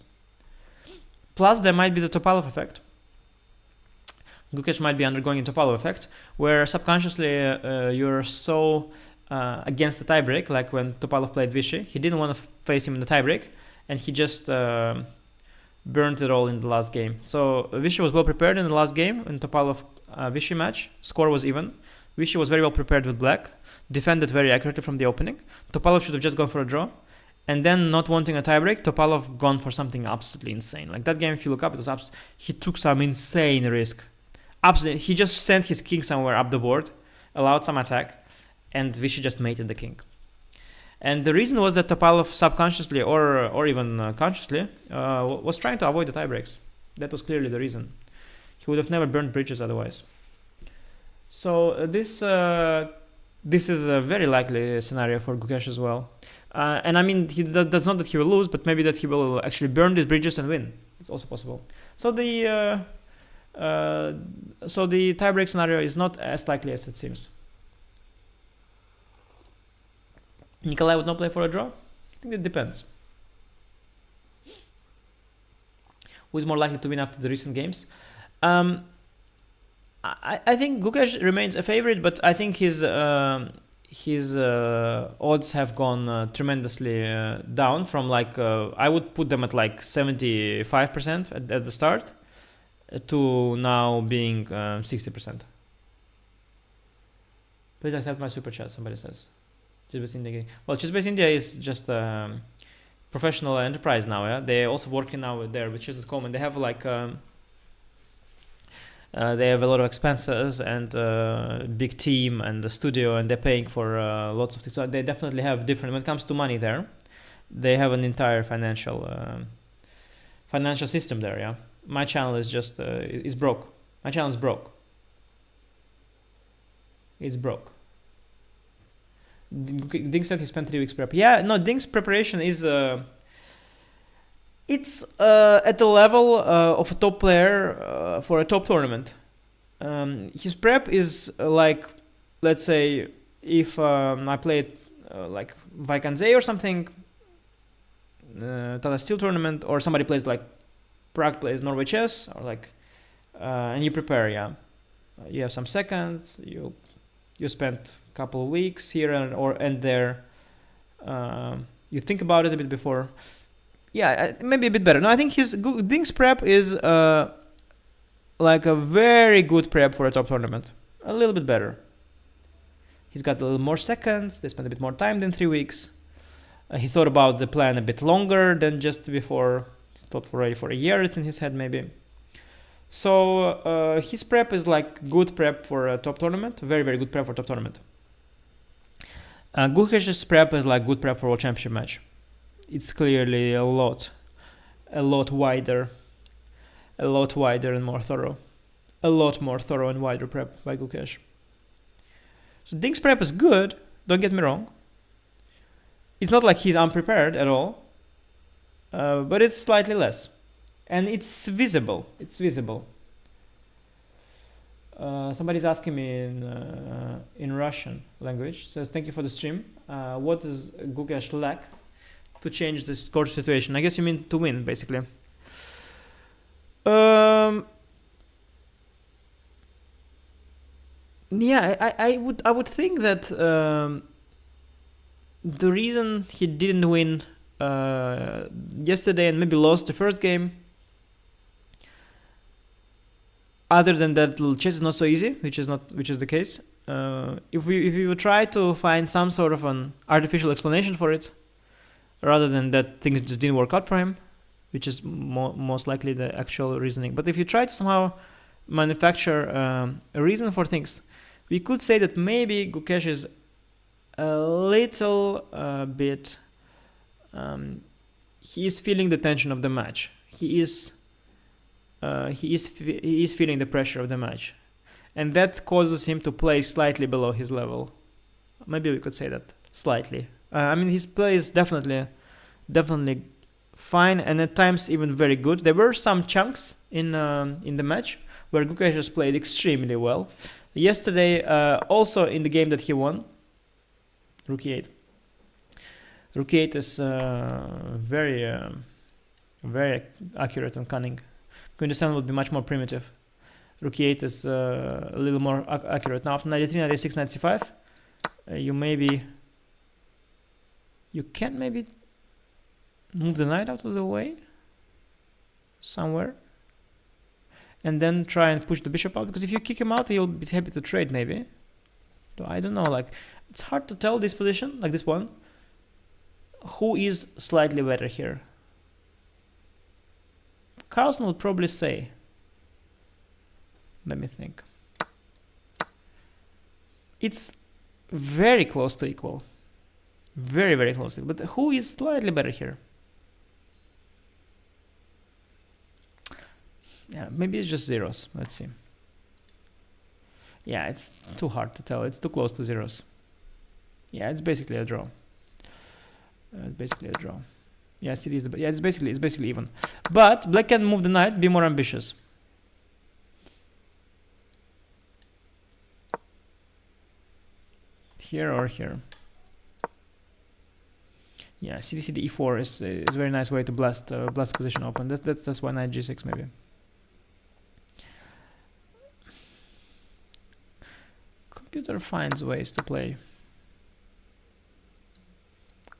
Plus, there might be the Topalov effect. Gukesh might be undergoing a Topalov effect, where subconsciously you're so against the tie break. Like when Topalov played Vichy, he didn't want to face him in the tie break, and he just burnt it all in the last game. So Vichy was well prepared in the last game in Topalov Vichy match. Score was even. Vichy was very well prepared with black, defended very accurately from the opening. Topalov should have just gone for a draw. And then, not wanting a tiebreak, Topalov gone for something absolutely insane. Like that game, if you look up, it was he took some insane risk. Absolutely, he just sent his king somewhere up the board, allowed some attack, and Vichy just mated the king. And the reason was that Topalov subconsciously or even consciously was trying to avoid the tiebreaks. That was clearly the reason. He would have never burned bridges otherwise. So this is a very likely scenario for Gukesh as well. And I mean, that's not that he will lose, but maybe that he will actually burn these bridges and win. It's also possible. So the tiebreak scenario is not as likely as it seems. Nikolai would not play for a draw? I think it depends. Who is more likely to win after the recent games? I think Gukesh remains a favorite, but I think his odds have gone tremendously down from like I would put them at like 75% at the start to now being 60%. Please accept my super chat, somebody says. Chess-based India. Well, Chess-based India is just professional enterprise now. Yeah, they're also working now there with chess.com, and they have like they have a lot of expenses and big team and the studio, and they're paying for lots of things. So they definitely have different when it comes to money there. They have an entire financial system there. Yeah, my channel is just is broke. My channel is broke. It's broke. Ding said he spent 3 weeks prep. Yeah, no, Ding's preparation is it's at the level of a top player for a top tournament. His prep is like, let's say, if I played like Vaikanze or something, Tata Steel tournament, or somebody plays like Prague plays Norway chess, or like, and you prepare. Yeah, you have some seconds. You spend a couple of weeks here and there. You think about it a bit before. Yeah, maybe a bit better. No, I think Ding's prep is like a very good prep for a top tournament. A little bit better. He's got a little more seconds. They spent a bit more time than 3 weeks. He thought about the plan a bit longer than just before. He thought for a year. It's in his head maybe. So his prep is like good prep for a top tournament. Very, very good prep for top tournament. Gukesh's prep is like good prep for World Championship match. It's clearly a lot wider and more thorough. A lot more thorough and wider prep by Gukesh. So Ding's prep is good, don't get me wrong. It's not like he's unprepared at all, but it's slightly less. And it's visible. Somebody's asking me in Russian language. Says, thank you for the stream. What does Gukesh lack to change the score situation? I guess you mean to win, basically. Yeah, I would think that the reason he didn't win yesterday and maybe lost the first game, other than that, chess is not so easy, which is the case. If we would try to find some sort of an artificial explanation for it, rather than that things just didn't work out for him, which is most likely the actual reasoning. But if you try to somehow manufacture a reason for things, we could say that maybe Gukesh is a little bit. He is feeling the tension of the match. He is feeling the pressure of the match, and that causes him to play slightly below his level. Maybe we could say that slightly. I mean, his play is definitely fine, and at times even very good. There were some chunks in the match where Gukesh has played extremely well. Yesterday, also in the game that he won, Rook e8. Rook e8 is very accurate and cunning. Queen d7 would be much more primitive. Rook e8 is a little more accurate. Now after 93, 96, 95, you can maybe move the knight out of the way somewhere, and then try and push the bishop out, because if you kick him out, he'll be happy to trade maybe. I don't know, like, it's hard to tell this position, like this one, who is slightly better here. Carlsen would probably say, let me think, it's very close to equal. Very, very close to equal. But who is slightly better here? Yeah, maybe it's just zeros. Let's see. Yeah, it's too hard to tell. It's too close to zeros. Yeah, it's basically a draw. Basically a draw. Yeah, CD is yeah, it's basically even. But black can move the knight, be more ambitious. Here or here. Yeah, CD E4 is a very nice way to blast position open. That's why knight G6 maybe. Computer finds ways to play.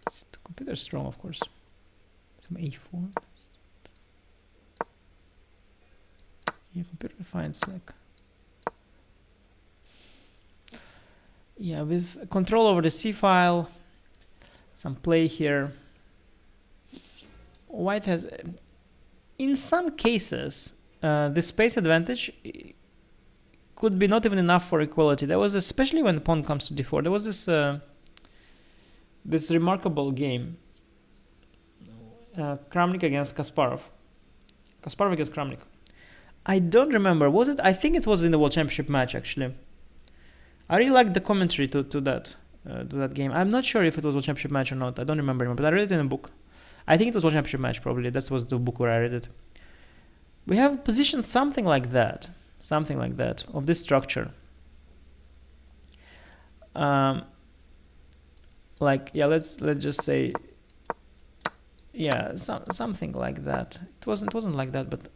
The computer is strong, of course. Some A4. Yeah, computer finds like. Yeah, with control over the C file, some play here. White has, in some cases, the space advantage could be not even enough for equality. There was, especially when the pawn comes to D4, there was this this remarkable game, Kramnik against Kasparov. Kasparov against Kramnik. I don't remember. Was it? I think it was in the World Championship match actually. I really liked the commentary to that game. I'm not sure if it was World Championship match or not. I don't remember anymore, but I read it in a book. I think it was World Championship match probably. That was the book where I read it. We have positioned something like that of this structure. Like yeah, let's just say yeah, something like that. It wasn't like that, but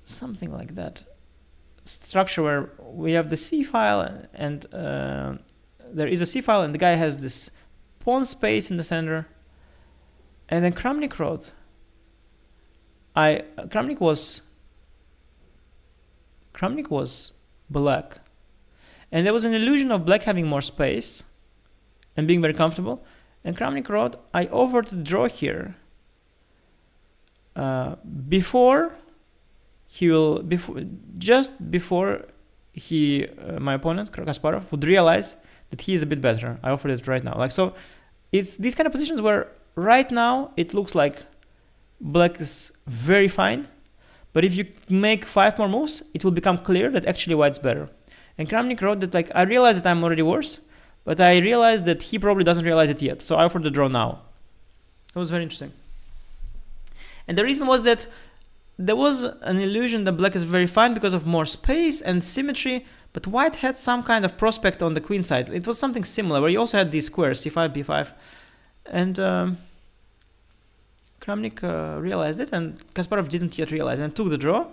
something like that. Structure where we have the C file and there is a C file and the guy has this pawn space in the center, and then Kramnik wrote. Kramnik was black, and there was an illusion of black having more space and being very comfortable. And Kramnik wrote, "I offered to draw here before." Just before my opponent Kasparov would realize that he is a bit better. I offered it right now. Like so, it's these kind of positions where right now it looks like black is very fine, but if you make 5 more moves, it will become clear that actually white's better. And Kramnik wrote that like I realize that I'm already worse, but I realize that he probably doesn't realize it yet. So I offered the draw now. That was very interesting. And the reason was that there was an illusion that black is very fine because of more space and symmetry, but white had some kind of prospect on the queen side. It was something similar where you also had these squares, c5, b5. And Kramnik realized it, and Kasparov didn't yet realize and took the draw.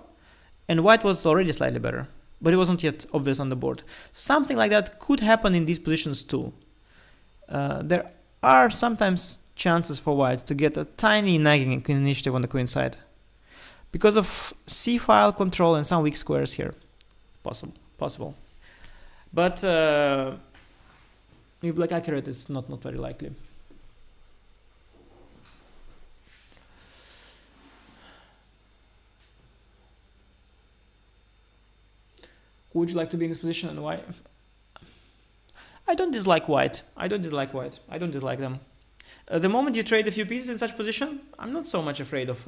And white was already slightly better, but it wasn't yet obvious on the board. Something like that could happen in these positions too. There are sometimes chances for white to get a tiny nagging initiative on the queen side, because of C file control and some weak squares here. Possible. But if black accurate, it's not very likely. Who would you like to be in this position and why? I don't dislike white. I don't dislike them. The moment you trade a few pieces in such position, I'm not so much afraid of...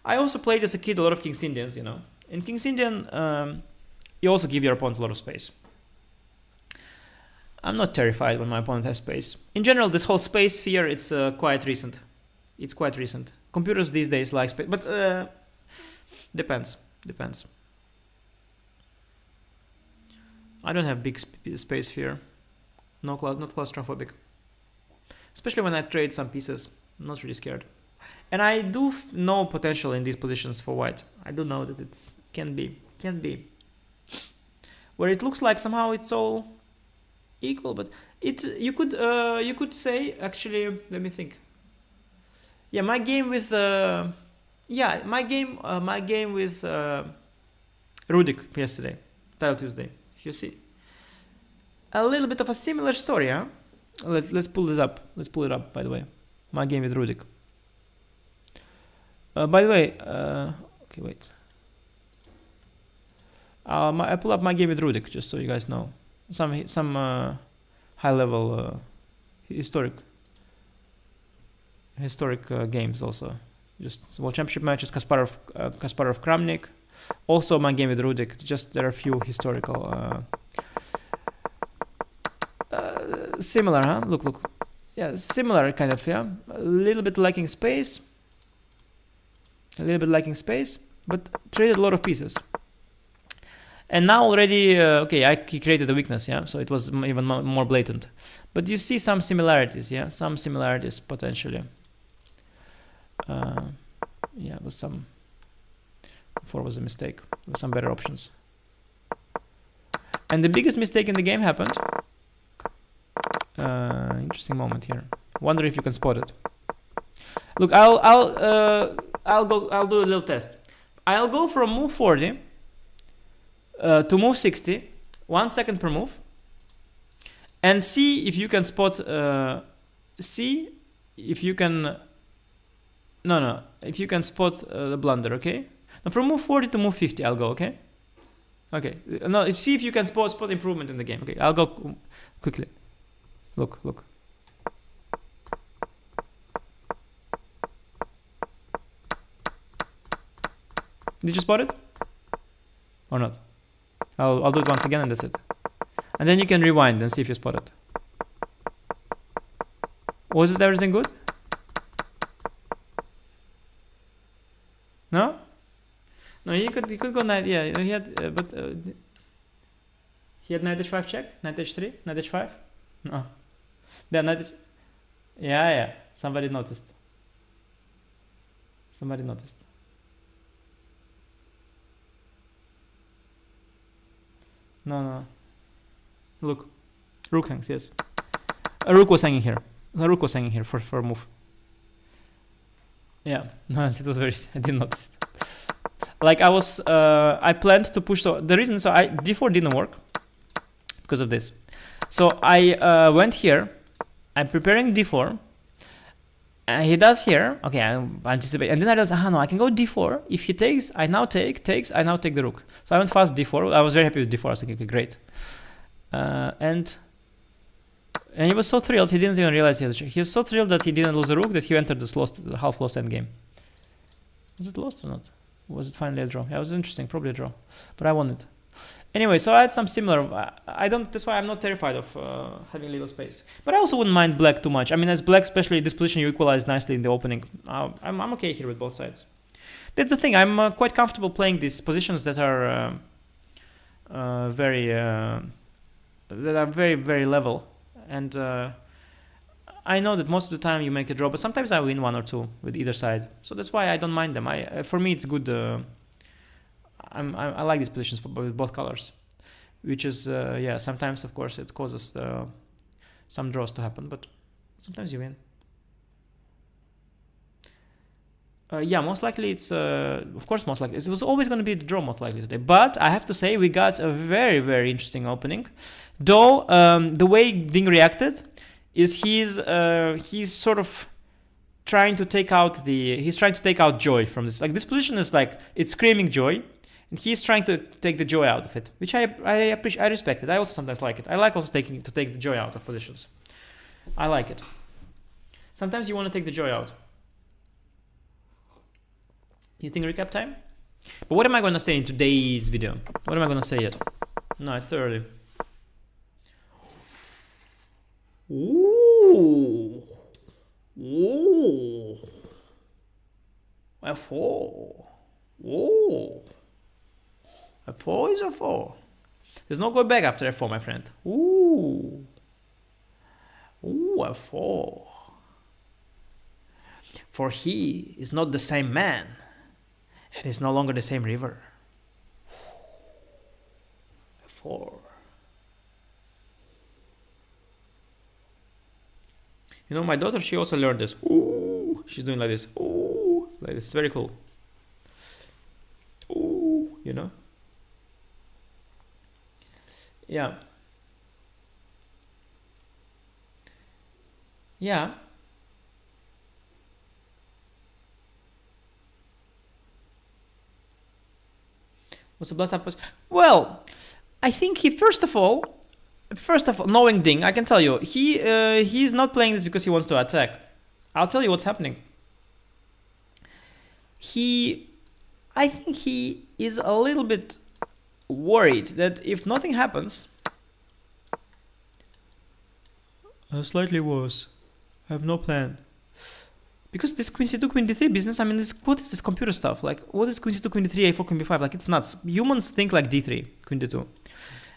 I also played as a kid a lot of King's Indians, you know. In King's Indian, you also give your opponent a lot of space. I'm not terrified when my opponent has space. In general, this whole space fear, it's quite recent. It's quite recent. Computers these days like space, but depends. I don't have big space fear. Not claustrophobic. Especially when I trade some pieces. I'm not really scared. And I do know potential in these positions for white. I do know that it can be. Where it looks like somehow it's all equal, but you could say actually. Let me think. Yeah, my game with Rudik yesterday, Tile Tuesday. If you see, a little bit of a similar story, huh? Let's pull it up. By the way, my game with Rudik. By the way, okay, wait. I pull up my game with Rudik just so you guys know some high-level historic games also. Just World Championship matches, Kasparov Kramnik. Also my game with Rudik. Just there are a few historical Similar, huh? Look. Yeah, similar kind of, yeah. A little bit lacking space. But traded a lot of pieces. And now already, okay, he created a weakness, yeah. So it was even more blatant. But you see some similarities, yeah. Some similarities potentially. Yeah, with some. Before was a mistake. With some better options. And the biggest mistake in the game happened. Interesting moment here. Wonder if you can spot it. Look, I'll do a little test. I'll go from move 40 to move 60, 1 second per move, and see if you can spot. See if you can. No. If you can spot the blunder, okay? Now from move 40 to move 50, I'll go, okay? Okay. No, see if you can spot improvement in the game. Okay, I'll go quickly. Look. Did you spot it? Or not? I'll do it once again and that's it. And then you can rewind and see if you spot it. Was it everything good? No? No, he could go knight. Yeah, he had, but he had knight h5 check, knight h3, knight h5. No, then knight. Yeah. Somebody noticed. No. Look, rook hangs. Yes, a rook was hanging here. For a move. Yeah, no, it was very. I didn't notice it. Like I planned to push. So the reason, d4 didn't work because of this. So I went here. I'm preparing d4. He does here. Okay, I anticipate. And then I realized, no, I can go d4. If he takes, I now take I now take the rook. So I went fast d4. I was very happy with d4. I was like, okay, great. And he was so thrilled. He didn't even realize he had a check. He was so thrilled that he didn't lose a rook that he entered this half lost endgame. Was it lost or not? Was it finally a draw? Yeah, it was interesting. Probably a draw. But I won it. Anyway, so I had some similar. That's why I'm not terrified of having little space. But I also wouldn't mind black too much. I mean, as black, especially this position, you equalize nicely in the opening. I'm okay here with both sides. That's the thing. I'm quite comfortable playing these positions that are very, very level. And I know that most of the time you make a draw, but sometimes I win 1 or 2 with either side. So that's why I don't mind them. For me, it's good. I like these positions with both colors, which is yeah. Sometimes, of course, it causes some draws to happen, but sometimes you win. Yeah, most likely it's of course most likely it was always going to be the draw most likely today. But I have to say we got a very, very interesting opening. Though the way Ding reacted is he's sort of trying to take out joy from this. Like this position is like it's screaming joy. And he's trying to take the joy out of it, which I appreciate. I respect it. I also sometimes like it. I like also take the joy out of positions. I like it. Sometimes you want to take the joy out. You think recap time? But what am I going to say in today's video? What am I going to say yet? No, it's too early. Ooh. F4. Ooh. F4 is F4. There's no going back after F4, my friend. Ooh. Ooh, F4. For he is not the same man, and is no longer the same river. F4. You know, my daughter, she also learned this. Ooh. She's doing like this. Ooh. Like this. It's very cool. Ooh. You know? Yeah. Yeah. What's the blast up? Well, I think he first of all, knowing Ding, I can tell you, he's not playing this because he wants to attack. I'll tell you what's happening. I think he is a little bit worried that if nothing happens, Slightly worse. I have no plan. Because this queen c2, queen d3 business, I mean, what is this computer stuff? Like, what is queen c2, queen d3, a4, queen b5? Like, it's nuts. Humans think like d3, queen d2.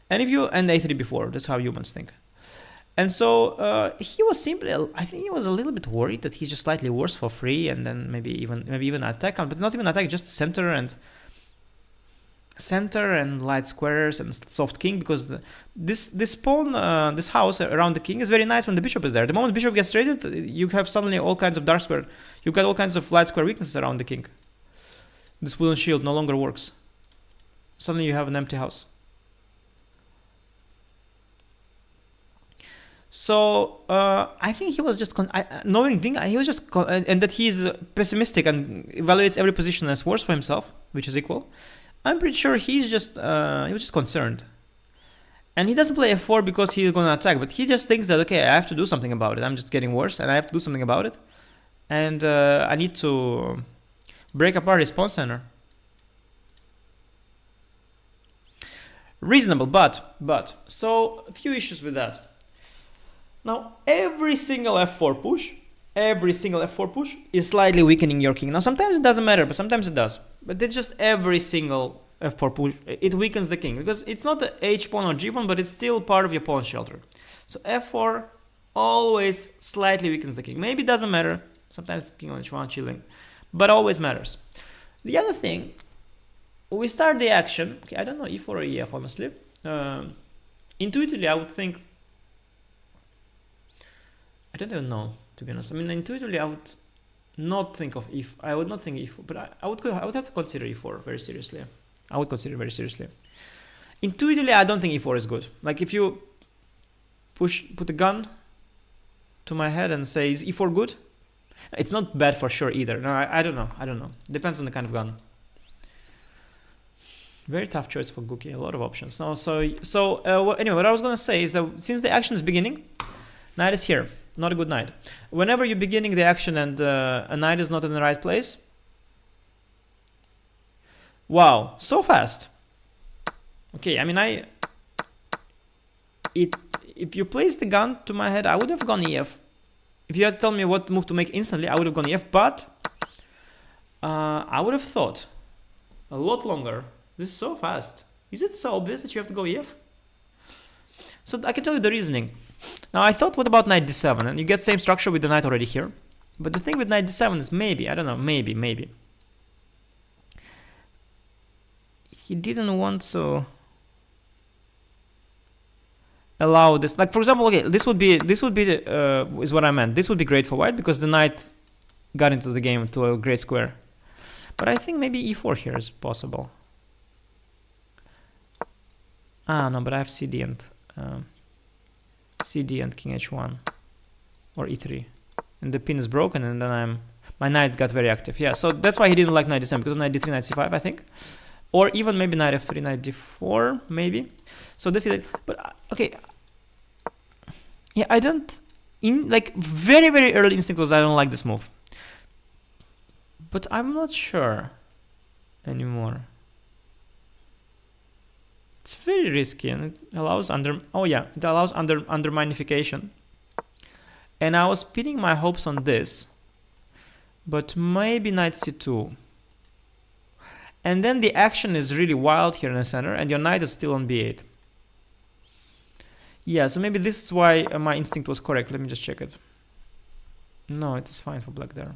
And a3 before, that's how humans think. And so he was simply, I think he was a little bit worried that he's just slightly worse for free, and then maybe even attack, but not even attack, just center and light squares and soft king, because this pawn, this house around the king is very nice when the bishop is there. The moment the bishop gets traded, you have suddenly all kinds of dark square. You've got all kinds of light square weaknesses around the king. This wooden shield no longer works. Suddenly you have an empty house. So I think he was just knowing Ding, he was just and that he's pessimistic and evaluates every position as worse for himself, which is equal. I'm pretty sure he's just he was just concerned, and he doesn't play f4 because he's gonna attack, but he just thinks that, okay, I have to do something about it. I'm just getting worse, and I have to do something about it, and I need to break apart his pawn center. Reasonable, but so a few issues with that. Now every single f4 push is slightly weakening your king. Now sometimes it doesn't matter, but sometimes it does. But it's just every single f4 push, it weakens the king, because it's not the h pawn or g pawn, but it's still part of your pawn shelter. So f4 always slightly weakens the king. Maybe it doesn't matter. Sometimes the king on h1 chilling, but always matters. The other thing, we start the action. Okay, I don't know e4 or ef, honestly. Intuitively, I would think. I don't even know, to be honest. I mean, intuitively, I would not think of I would not think e4, but I would have to consider e4 very seriously. I would consider it very seriously. Intuitively, I don't think e4 is good. Like, if you put a gun to my head and say, is e4 good? It's not bad for sure either. No, I don't know. I don't know. Depends on the kind of gun. Very tough choice for Guki. A lot of options. No, anyway, what I was gonna say is that since the action is beginning, knight is here. Not a good knight. Whenever you're beginning the action and a knight is not in the right place. Wow, so fast. Okay, I mean, if you place the gun to my head, I would have gone ef. If you had to tell me what move to make instantly, I would have gone ef, but I would have thought a lot longer. This is so fast. Is it so obvious that you have to go ef? So I can tell you the reasoning. Now I thought, what about knight d7? And you get same structure with the knight already here. But the thing with knight d7 is maybe, I don't know, maybe. He didn't want to allow this. Like, for example, okay, this would be is what I meant. This would be great for white because the knight got into the game to a great square. But I think maybe e4 here is possible. Ah, no, but I have CD and king h1 or e3, and the pin is broken, and then my knight got very active. Yeah, so that's why he didn't like knight d7, because of knight d3, knight c5, I think, or even maybe knight f3, knight d4, maybe. So this is it. But okay, yeah, I don't like very early instinct was I don't like this move, but I'm not sure anymore. It's very risky, and it allows underminification. And I was pinning my hopes on this, but maybe knight c2. And then the action is really wild here in the center, and your knight is still on b8. Yeah, so maybe this is why my instinct was correct. Let me just check it. No, it is fine for black there.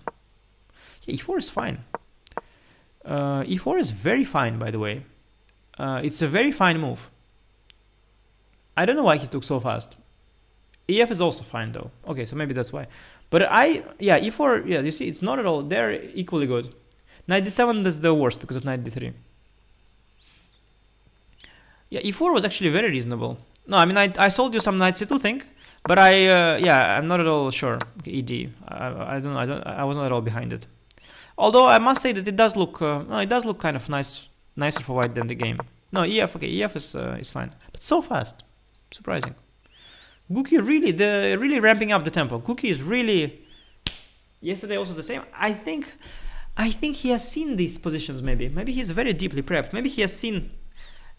Yeah, e4 is fine. E4 is very fine, by the way. It's a very fine move. I don't know why he took so fast. EF is also fine though. Okay, so maybe that's why. But yeah, e4, yeah, you see, it's not at all. They're equally good. Knight d7 is the worst because of knight d3. Yeah, e4 was actually very reasonable. No, I mean, I sold you some knight c2 thing, but yeah, I'm not at all sure. Okay, ed. I was not at all behind it. Although I must say that it does look, no, it does look kind of nicer for white than the game. No, EF, okay, EF is fine, but so fast, surprising. Guki really ramping up the tempo. Guki is really, yesterday also the same. I think he has seen these positions. Maybe he's very deeply prepped. Maybe he has seen.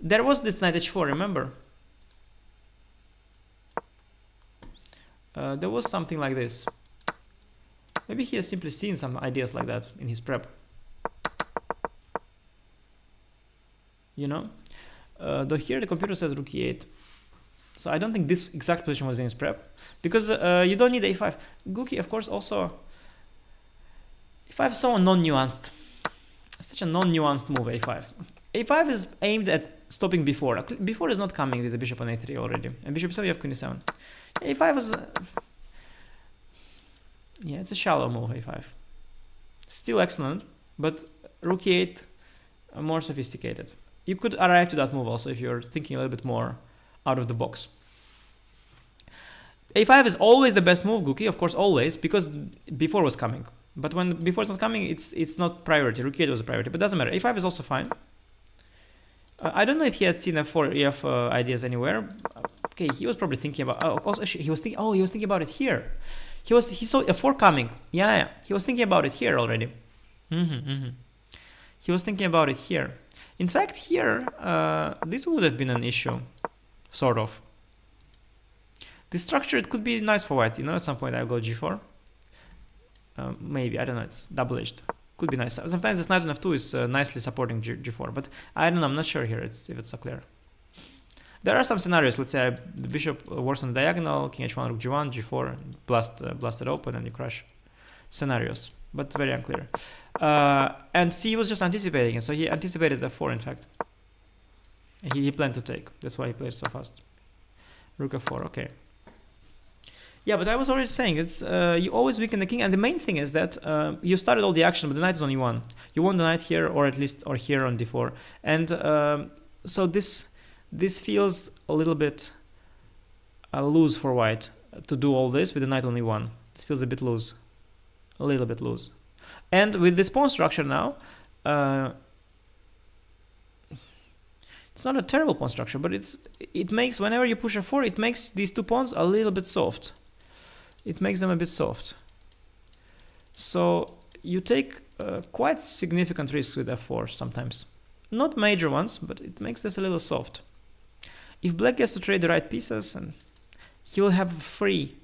There was this knight h4. Remember? there was something like this. Maybe he has simply seen some ideas like that in his prep. You know? Though here the computer says rook e8. So I don't think this exact position was in his prep. Because you don't need a5. Guki, of course, also... a5 is so non-nuanced. Such a non-nuanced move, a5. a5 is aimed at stopping before. Before is not coming with the bishop on a3 already. And bishop e7, you have queen e7. a5 is... yeah, it's a shallow move, a5. Still excellent, but rook e8 more sophisticated. You could arrive to that move also if you're thinking a little bit more out of the box. a5 is always the best move, Guki, of course, always, because before was coming. But when before is not coming, it's not priority. Rook e8 was a priority, but doesn't matter. a5 is also fine. I don't know if he had seen f4 ef ideas anywhere. Okay, he was probably thinking about. Oh, also he was thinking. Oh, he was thinking about it here. He saw f4 coming. Yeah. He was thinking about it here already. He was thinking about it here. In fact, here this would have been an issue, sort of. This structure, it could be nice for white. You know, at some point I'll go g4. Maybe, I don't know, it's double-edged. Could be nice. Sometimes this knight on f2 is nicely supporting g4, but I don't know, I'm not sure here if it's so clear. There are some scenarios. Let's say the bishop works on the diagonal, king h1, rook g1, g4, blast it open, and you crush. Scenarios, but very unclear. And C was just anticipating it, so he anticipated f4, in fact. He planned to take. That's why he played so fast. Rook f4, okay. Yeah, but I was already saying, it's you always weaken the king, and the main thing is that you started all the action, but the knight is on e1. You want the knight here, or at least, or here on d4. And so this feels a little bit loose for white to do all this with the knight on e1. It feels a bit loose, a little bit loose. And with this pawn structure now, it's not a terrible pawn structure, but it makes, whenever you push f4, it makes these two pawns a little bit soft. It makes them a bit soft. So you take quite significant risks with f4 sometimes. Not major ones, but it makes this a little soft. If black gets to trade the right pieces, and he will have free.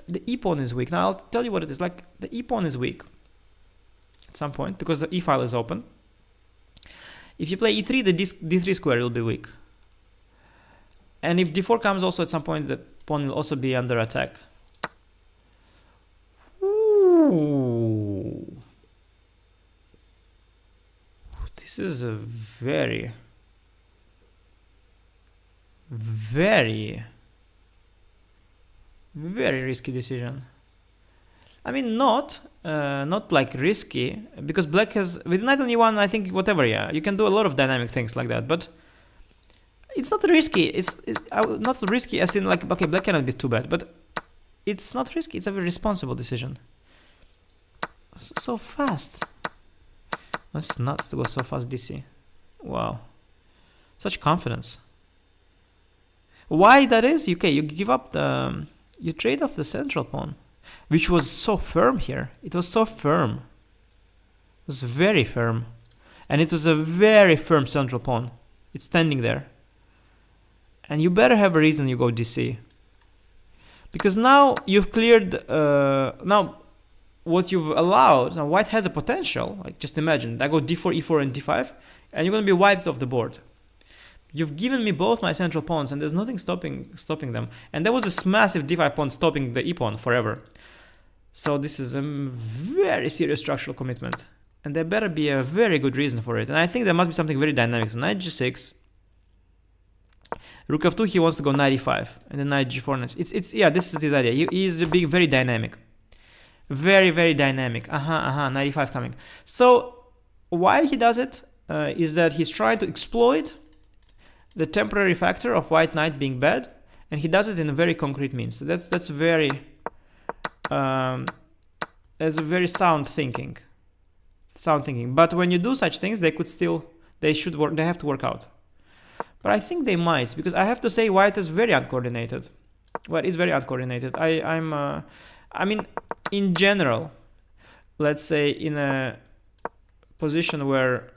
The e pawn is weak. Now I'll tell you what it is. Like, the e pawn is weak at some point because the e file is open. If you play e3, the d3 square will be weak. And if d4 comes also at some point, the pawn will also be under attack. Ooh. This is a very, very, very risky decision. I mean, not like risky, because black has, with knight on e1, I think whatever, yeah, you can do a lot of dynamic things like that, but it's not risky. It's not risky as in like, okay, black cannot be too bad, but it's not risky. It's a very responsible decision. So fast. That's nuts to go so fast DC. Wow. Such confidence. Why that is? Okay, you give up the, you trade off the central pawn, which was so firm here. It was so firm. It was very firm. And it was a very firm central pawn. It's standing there. And you better have a reason you go DC. Because now you've cleared, now what you've allowed, now white has a potential, like just imagine, I go d4, e4, and d5, and you're going to be wiped off the board. You've given me both my central pawns, and there's nothing stopping them. And there was this massive d5 pawn stopping the e pawn forever. So this is a very serious structural commitment. And there better be a very good reason for it. And I think there must be something very dynamic. So knight g6, rook f2, he wants to go knight e5, and then knight g4. It's yeah, this is his idea. He is being very dynamic. Very, very dynamic. Knight e5 coming. So why he does it is that he's trying to exploit the temporary factor of white knight being bad, and he does it in a very concrete means. So that's very that's a very sound thinking. But when you do such things, they have to work out. But I think they might, because I have to say white is very uncoordinated. White is very uncoordinated. I mean, in general, let's say in a position where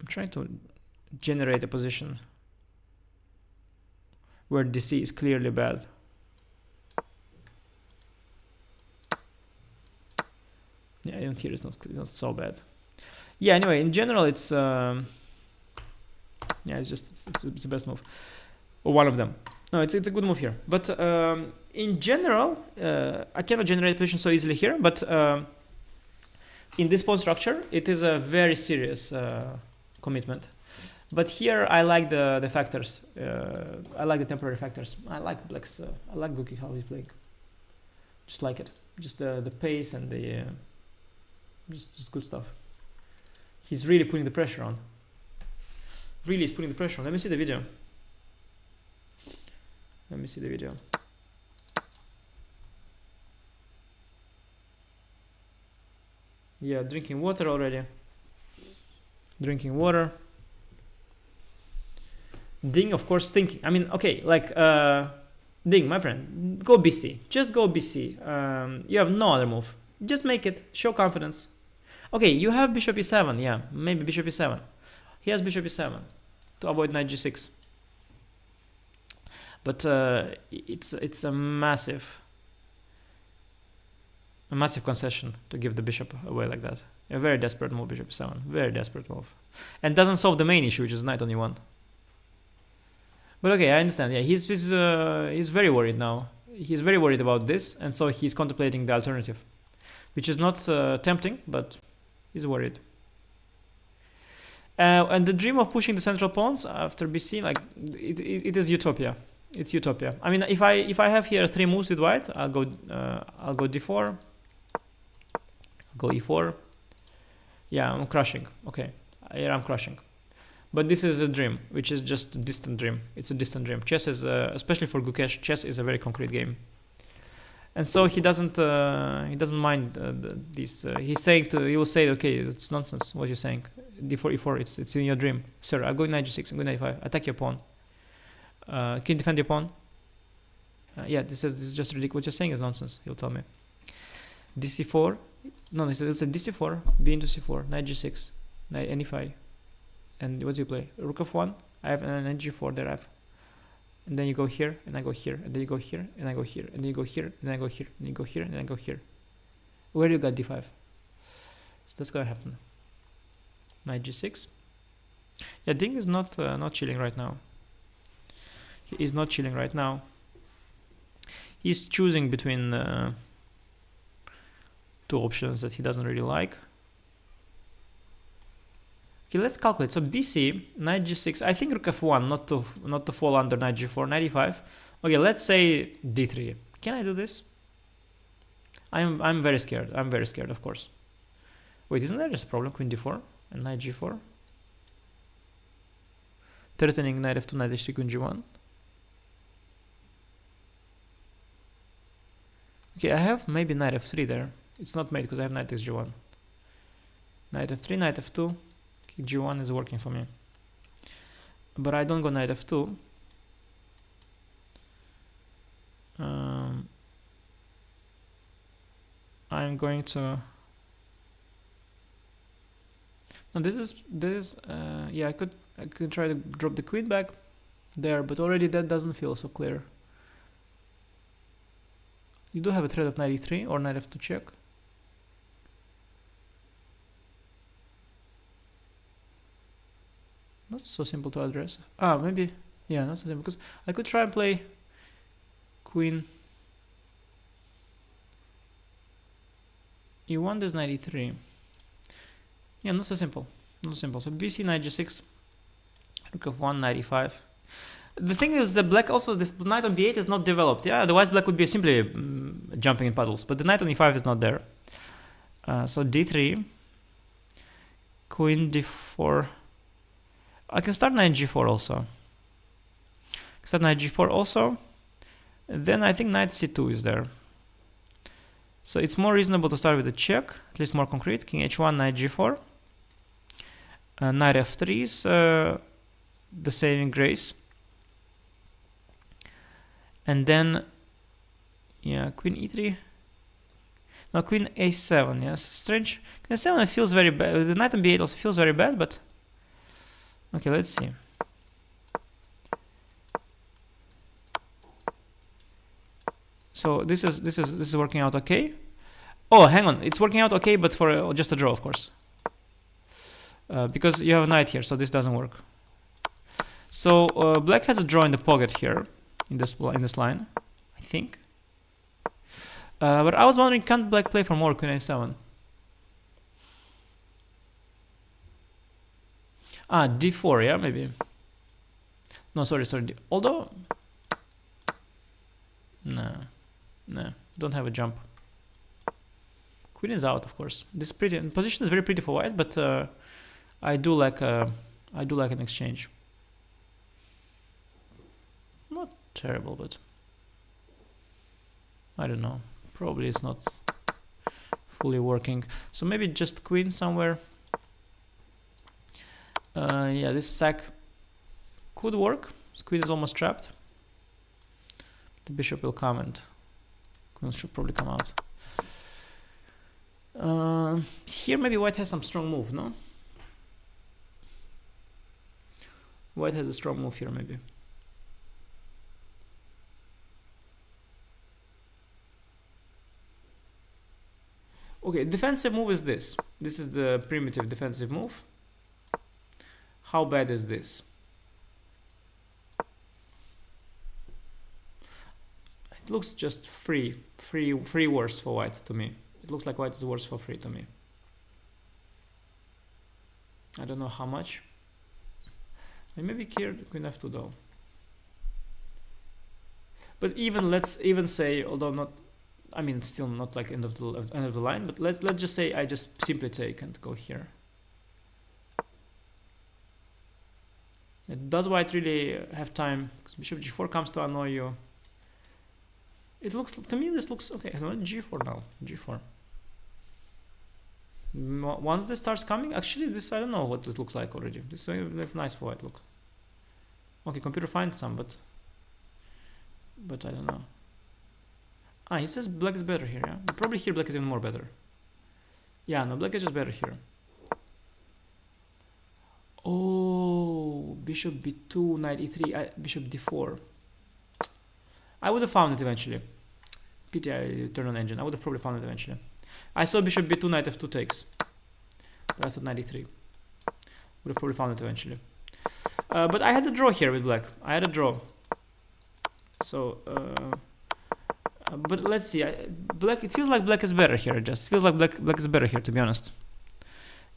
I'm trying to generate a position. where DC is clearly bad. Yeah, even here it's not so bad. Yeah, anyway, in general it's yeah, it's the best move, or one of them. No, it's a good move here, but in general I cannot generate position so easily here, but in this pawn structure it is a very serious commitment. But here I like the factors. I like the temporary factors. I like Black's. I like Gukesh how he's playing. Just like it. Just the pace and the just good stuff. He's really putting the pressure on. Really is putting the pressure on. Let me see the video. Let me see the video. Yeah, drinking water already. Drinking water. Ding, of course, thinking. I mean, okay, like Ding, my friend, go BC. Just go BC. You have no other move. Just make it. Show confidence. Okay, you have bishop e7. Yeah, maybe bishop e7. He has bishop e7 to avoid knight g6. But it's a massive concession to give the bishop away like that. A very desperate move, bishop e7. Very desperate move, and doesn't solve the main issue, which is knight on e1. But okay, I understand. Yeah, he's very worried now. He's very worried about this, and so he's contemplating the alternative, which is not tempting, but he's worried. And the dream of pushing the central pawns after BC, like it is utopia. It's utopia. I mean, if I have here 3 moves with white, I'll go d4, I'll go e4. Yeah, I'm crushing. Okay, here I'm crushing. But this is a dream, which is just a distant dream. It's a distant dream. Chess is, especially for Gukesh, chess is a very concrete game. And so he doesn't mind this. He will say, okay, it's nonsense what you're saying. D4, E4, it's in your dream, sir. I'll go knight G6, I'm going knight 5. Attack your pawn. Can you defend your pawn? Yeah, this is just ridiculous. What you're saying is nonsense. He'll tell me. DC4. No, he said DC4, B into C4, knight G6, knight NE5. And what do you play? Rook of 1. I have an knight G4 there. And then you go here, and I go here, and then you go here, and I go here, and then you go here, and I go here, and you go here, and I go here. Where do you got D5? So that's gonna happen. Knight G6. Yeah, Ding is not chilling right now. He is not chilling right now. He's choosing between 2 options that he doesn't really like. Okay, let's calculate. So BC, knight G6. I think rook f1, not to fall under knight G4, knight e5. Okay, let's say D3. Can I do this? I'm very scared. I'm very scared, of course. Wait, isn't there just a problem? Queen D4 and knight G4. Threatening knight f2, knight h3, queen G1. Okay, I have maybe knight f3 there. It's not made because I have knight takes G1. Knight f3, knight f2. G1 is working for me, but I don't go knight f2. I'm going to. No, this is yeah. I could try to drop the queen back there, but already that doesn't feel so clear. You do have a threat of knight e3 or knight f2 check. Not so simple to address. Ah, maybe, yeah, not so simple, because I could try and play queen e1, there's knight e3. Yeah, not so simple, not so simple. So BC, knight g6, rook of 1, knight e5. The thing is that black also, this knight on b8 is not developed. Yeah, otherwise black would be simply jumping in puddles, but the knight on e5 is not there. So d3, queen d4. I can start knight g4 also. Start knight g4 also. Then I think knight c2 is there. So it's more reasonable to start with a check, at least more concrete. King h1, knight g4. Knight f3 is the saving grace. And then, yeah, queen e3. No, queen a7, yes. Strange. Queen a7 feels very bad. The knight on b8 also feels very bad, but... Okay, let's see. So this is working out okay. Oh, hang on, it's working out okay, but for just a draw, of course, because you have a knight here, so this doesn't work. So black has a draw in the pocket here, in this line, I think. But I was wondering, can't black play for more queen a7? Ah, d4, yeah, maybe. No, sorry. Although, no, don't have a jump. Queen is out, of course. This position is very pretty for white, but I do like an exchange. Not terrible, but I don't know. Probably it's not fully working. So maybe just queen somewhere. Yeah, this sack could work. Queen is almost trapped. The bishop will come and queen should probably come out. Here maybe white has some strong move, no? White has a strong move here, maybe. Okay, defensive move is this. This is the primitive defensive move. How bad is this? It looks just free worse for white to me. It looks like white is worse for free to me. I don't know how much. And maybe here queen f2 though. But even let's even say, although not, I mean still not like end of the line, but let's just say I just simply take and go here. Does white really have time? Because bishop g4 comes to annoy you. It looks, to me this looks okay. G4 now, g4. Once this starts coming, actually this, I don't know what this looks like already. This looks nice for white, look. Okay, computer finds some, but I don't know. Ah, he says black is better here, yeah? Probably here black is even more better. Yeah, no, black is just better here. Oh, bishop b2, knight e3, bishop d4. I would have found it eventually. Pity I turned on engine. I would have probably found it eventually. I saw bishop b2, knight f2 takes. But I thought knight e3. Would have probably found it eventually. But I had a draw here with black. I had a draw. So, but let's see. Black. It feels like black is better here. It just feels like black is better here, to be honest.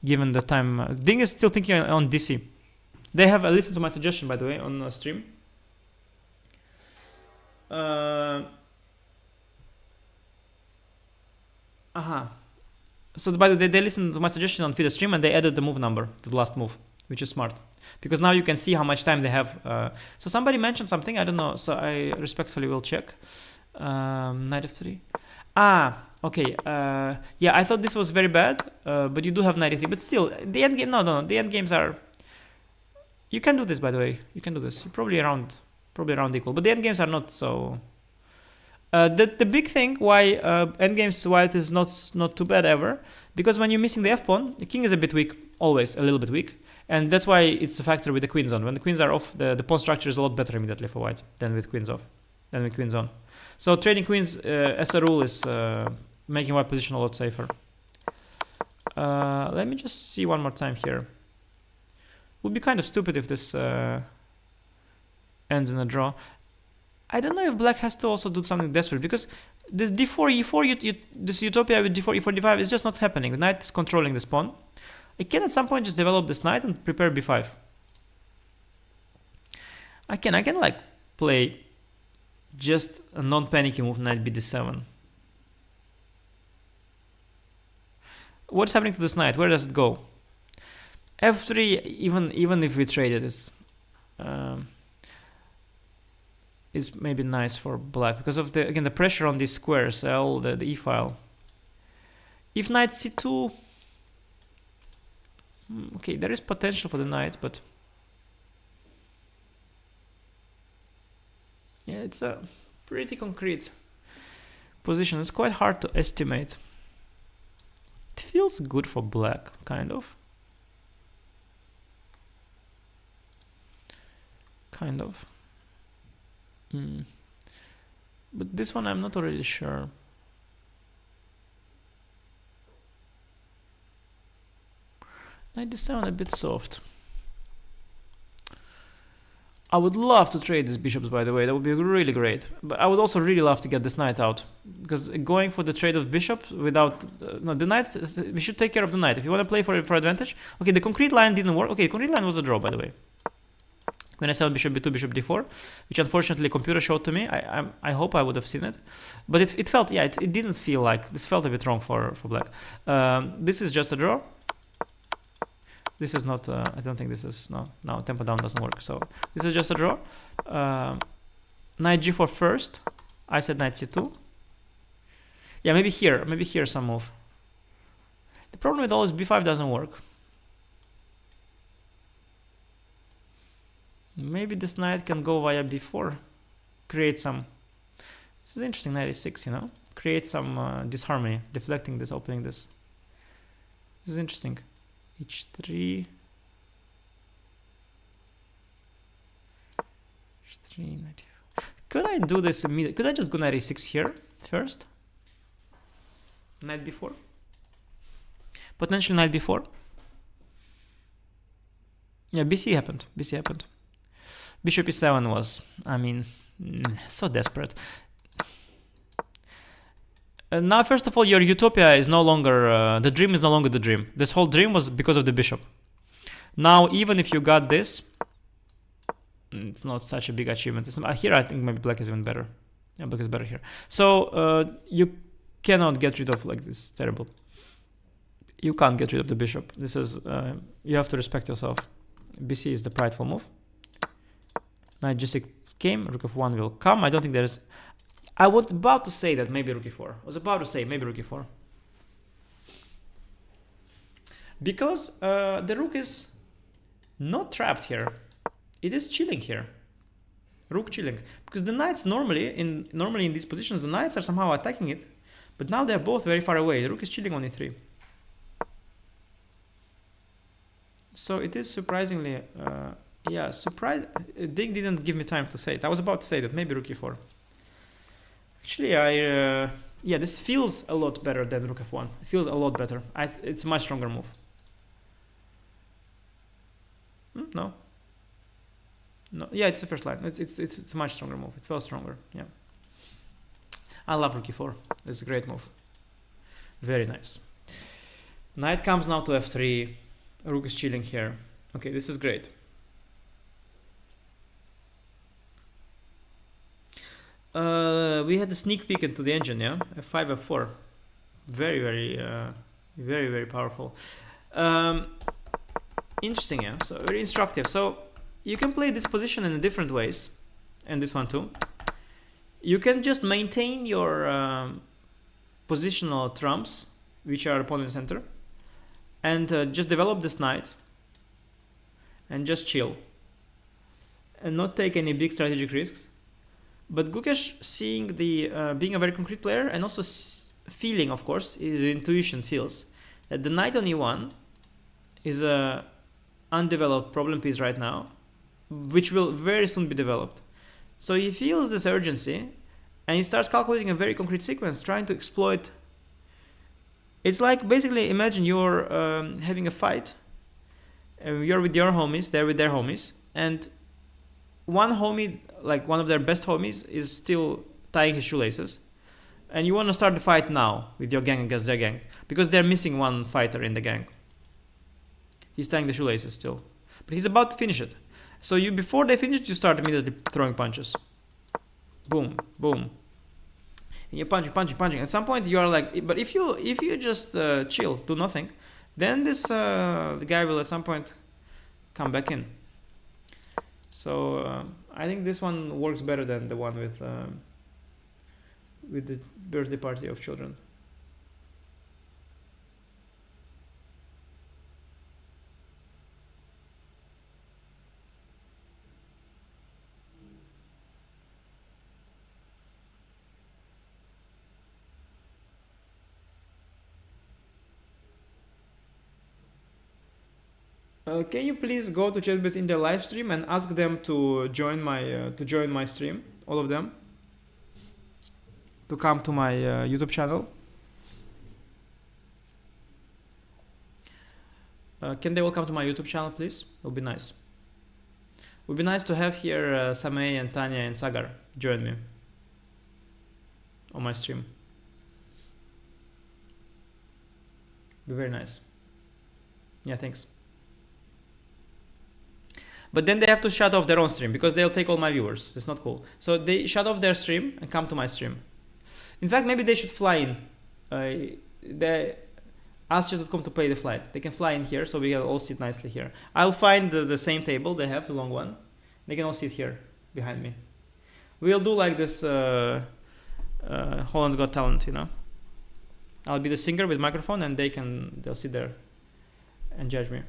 Given the time, Ding is still thinking on DC. They have listened to my suggestion, by the way, on stream. So by the way, they listened to my suggestion on FIDE stream and they added the move number to the last move, which is smart. Because now you can see how much time they have. So somebody mentioned something, I don't know, so I respectfully will check. Knight f3. Okay. Yeah, I thought this was very bad, but you do have knight e3. But still, the end game, no, the end games are... You can do this, by the way. You can do this. You're probably around equal. But the end games are not so... The big thing why endgames white is not too bad ever, because when you're missing the f-pawn, the king is a bit weak, always a little bit weak, and that's why it's a factor with the queens on. When the queens are off, the pawn structure is a lot better immediately for white than with queens off, than with queens on. So trading queens as a rule is making white position a lot safer. Let me just see one more time here. Would be kind of stupid if this ends in a draw. I don't know if black has to also do something desperate, because this d4 e4 this utopia with d4 e4 d5 is just not happening. The knight is controlling this pawn. I can at some point just develop this knight and prepare b5. I can like play just a non-panicky move, knight bd7. What's happening to this knight? Where does it go? f3, even if we trade it, is maybe nice for black because of the pressure on these squares, the e file. If knight c2, okay, there is potential for the knight, but yeah, it's a pretty concrete position. It's quite hard to estimate. It feels good for black, kind of. But this one I'm not really sure. Knight d7 a bit soft. I would love to trade these bishops, by the way. That would be really great. But I would also really love to get this knight out, because going for the trade of bishop without no, the knight. We should take care of the knight if you want to play for advantage. Okay, the concrete line didn't work. Okay, concrete line was a draw, by the way. When I saw bishop b2, bishop d4, which unfortunately computer showed to me. I hope I would have seen it, but it felt, yeah, it didn't feel like, this felt a bit wrong for black. This is just a draw. This is not, I don't think this is, no, tempo down doesn't work. So this is just a draw. Knight g4 first. I said knight c2. Yeah, maybe here some move. The problem with all is b5 doesn't work. Maybe this knight can go via b4. Create some, this is interesting, knight e6, you know? Create some disharmony, deflecting this, opening this. This is interesting. h3, knight. Could I do this immediately? Could I just go knight e6 here first? Knight b4? Potentially knight b4? Yeah, bc happened. Bishop e7 was, I mean, so desperate. Now, first of all, your utopia is no longer, the dream is no longer the dream. This whole dream was because of the bishop. Now, even if you got this, it's not such a big achievement. Here, I think maybe black is even better. Yeah, black is better here. So, you cannot get rid of, like, this is terrible. You can't get rid of the bishop. This is, you have to respect yourself. bc is the prideful move. Knight g6 came, rook f1 will come. I don't think there's... I was about to say that maybe rook e4. I was about to say maybe rook e4. Because the rook is not trapped here. It is chilling here. Rook chilling. Because the knights normally in these positions, the knights are somehow attacking it. But now they're both very far away. The rook is chilling on e3. So it is surprisingly... yeah, Ding didn't give me time to say it. I was about to say that maybe rook e4. Actually, yeah, this feels a lot better than rook f1. It feels a lot better. It's a much stronger move. No. Yeah, it's the first line. It's a much stronger move. It feels stronger. Yeah. I love rook e4. It's a great move. Very nice. Knight comes now to f3. Rook is chilling here. Okay, this is great. We had a sneak peek into the engine, yeah? f5, f4. Very, very powerful. Interesting, yeah? So very instructive. So you can play this position in different ways, and this one too. You can just maintain your positional trumps, which are opponent's center, and just develop this knight, and just chill, and not take any big strategic risks. But Gukesh, seeing the being a very concrete player, and also feeling, of course, his intuition feels that the knight on e1 is a undeveloped problem piece right now, which will very soon be developed. So he feels this urgency, and he starts calculating a very concrete sequence, trying to exploit. It's like, basically, imagine you're having a fight, you're with your homies, they're with their homies, and one homie, like one of their best homies, is still tying his shoelaces, and you want to start the fight now with your gang against their gang, because they're missing one fighter in the gang. He's tying the shoelaces still, but he's about to finish it. So you, before they finish, you start immediately throwing punches. Boom, boom. And you're punching. At some point you are like, but if you just chill, do nothing, then this the guy will at some point come back in. So I think this one works better than the one with the birthday party of children. Can you please go to ChatBase in their live stream and ask them to join my stream, all of them? to come to my YouTube channel. Can they all come to my YouTube channel, please? It would be nice. It would be nice to have here Samay and Tanya and Sagar join me on my stream. Be very nice. Yeah, thanks. But then they have to shut off their own stream because they'll take all my viewers. It's not cool. So they shut off their stream and come to my stream. In fact, maybe they should fly in. They ask chess.com to pay the flight. They can fly in here so we can all sit nicely here. I'll find the same table they have, the long one. They can all sit here behind me. We'll do like this Holland's Got Talent, you know. I'll be the singer with microphone and they'll sit there and judge me.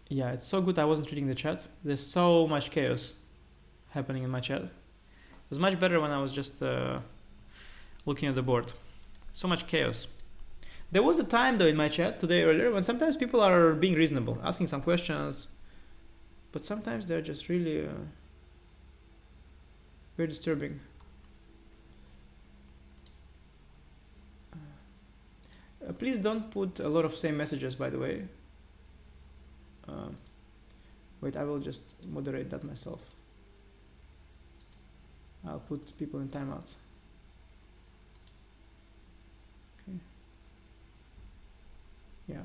Yeah, it's so good I wasn't reading the chat. There's so much chaos happening in my chat. It was much better when I was just looking at the board. So much chaos. There was a time though in my chat today earlier when sometimes people are being reasonable, asking some questions, but sometimes they're just really very disturbing. Please don't put a lot of same messages, by the way. Wait, I will just moderate that myself. I'll put people in timeouts. Okay. Yeah.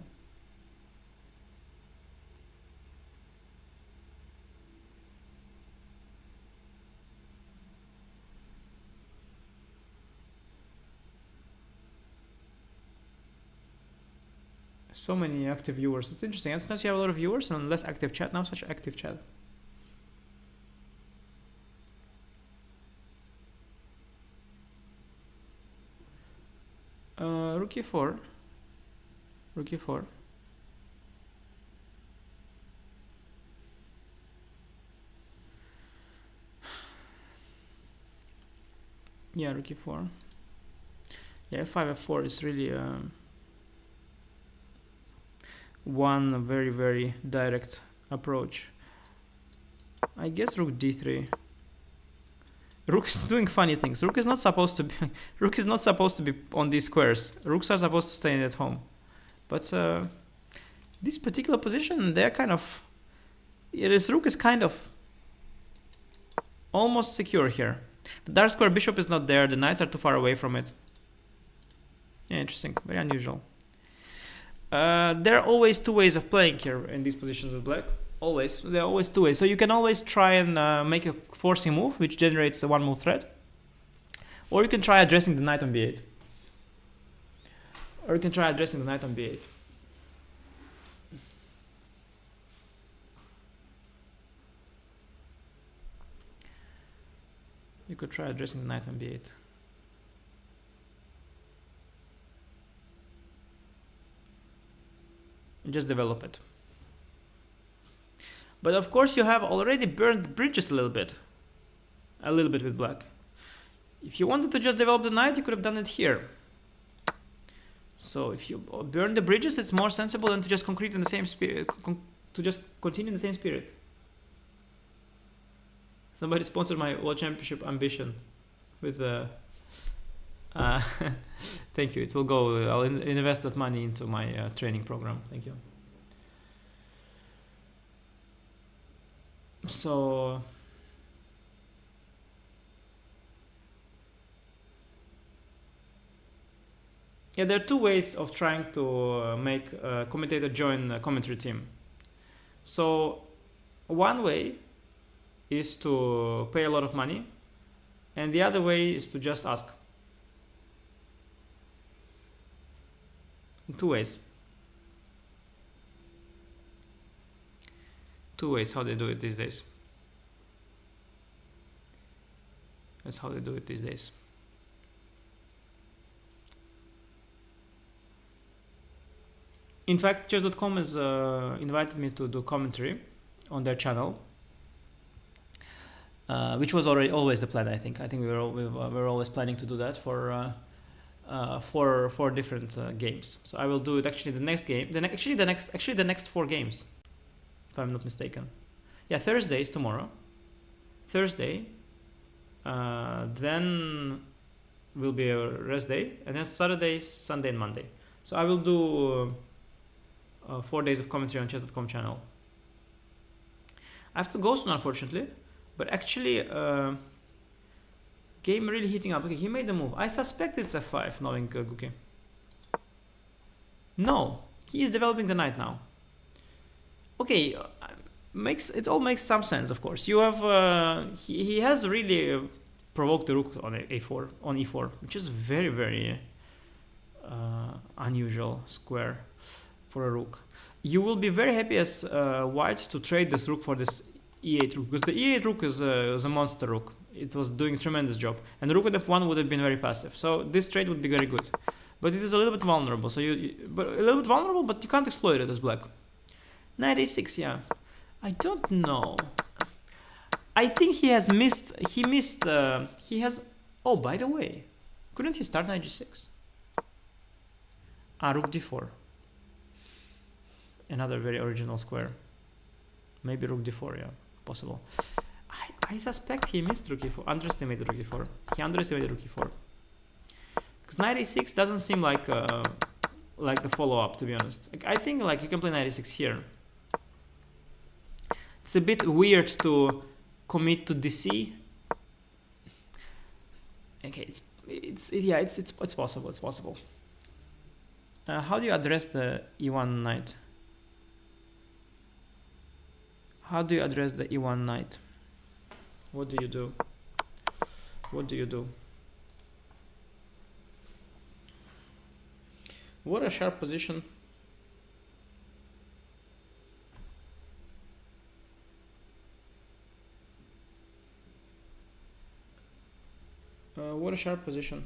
So many active viewers. It's interesting. And sometimes you have a lot of viewers and less active chat. Now such active chat. Rook e4. Rook e4. Yeah, rook e4. Yeah, f5, f4 is really one very, very direct approach. I guess rook d3. Rook is doing funny things. Rook is not supposed to be. Rook is not supposed to be on these squares. Rooks are supposed to stay at home. But this particular position, they're kind of. This rook is kind of almost secure here. The dark square bishop is not there. The knights are too far away from it. Yeah, interesting. Very unusual. There are always two ways of playing here in these positions with black. Always. There are always two ways. So you can always try and make a forcing move, which generates a one move threat. Or you can try addressing the knight on b8. Or you can try addressing the knight on b8. You could try addressing the knight on b8. And just develop it. But of course you have already burned bridges a little bit with black. If you wanted to just develop the knight, you could have done it here. So if you burn the bridges, it's more sensible than to just concrete in the same spirit, to just continue in the same spirit. Somebody sponsored my World Championship ambition with thank you. It will go. I'll invest that money into my training program. Thank you. So yeah, there are two ways of trying to make a commentator join a commentary team. So one way is to pay a lot of money, and the other way is to just ask. Two ways. Two ways how they do it these days. That's how they do it these days. In fact, chess.com has invited me to do commentary on their channel, which was always the plan. I think we were always planning to do that for 4 different games. So I will do it actually the next game. The next 4 games, if I'm not mistaken. Yeah, Thursday is tomorrow. Thursday, then will be a rest day, and then Saturday, Sunday, and Monday. So I will do 4 days of commentary on chess.com channel. I have to go soon, unfortunately, but actually, game really heating up. Okay, he made a move. I suspect it's f5, knowing Guke. No, he is developing the knight now. Okay, it all makes some sense, of course. You have he has really provoked the rook on e4, which is very, very unusual square for a rook. You will be very happy as white to trade this rook for this e8 rook, because the e8 rook is a monster rook. It was doing a tremendous job, and the rook at f1 would have been very passive. So this trade would be very good, but it is a little bit vulnerable. So but you can't exploit it as black. Knight a6, yeah. I don't know. I think he has missed. He has. Oh, by the way, couldn't he start knight g6? Rook d4. Another very original square. Maybe rook d4, yeah, possible. I suspect he missed rook e4, underestimated rook e4. He underestimated rook e4. Because knight a6 doesn't seem like the follow-up, to be honest. Like, I think like you can play knight a6 here. It's a bit weird to commit to dc. Okay, it's possible. It's possible. How do you address the e1 knight? How do you address the e1 knight? What do you do? What do you do? What a sharp position. What a sharp position.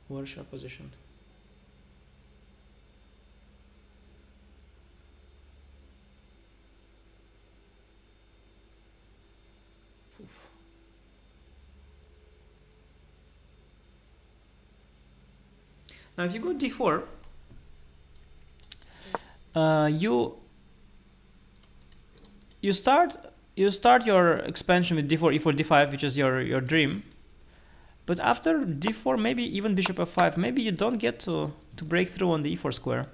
What a sharp position. Oof. Now if you go d4, you start your expansion with d4, e4, d5, which is your dream. But after d4, maybe even bishop f5, maybe you don't get to break through on the e4 square.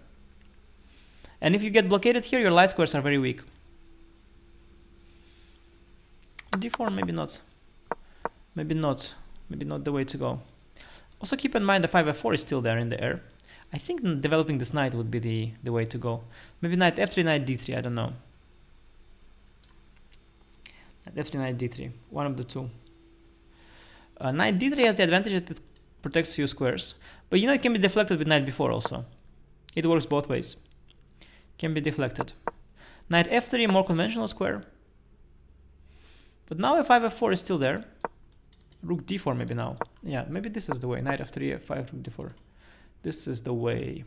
And if you get blockaded here, your light squares are very weak. d4, maybe not the way to go. Also keep in mind the 5f4 is still there in the air. I think developing this knight would be the way to go. Maybe knight f3, knight d3, I don't know. Knight f3, knight d3, one of the two. Knight d3 has the advantage that it protects few squares, but you know it can be deflected with knight b4 also. It works both ways. Can be deflected. Knight f3, more conventional square. But now f5, f4 is still there. Rook d4 maybe now. Yeah, maybe this is the way. Knight f3, f5, rook d4. This is the way.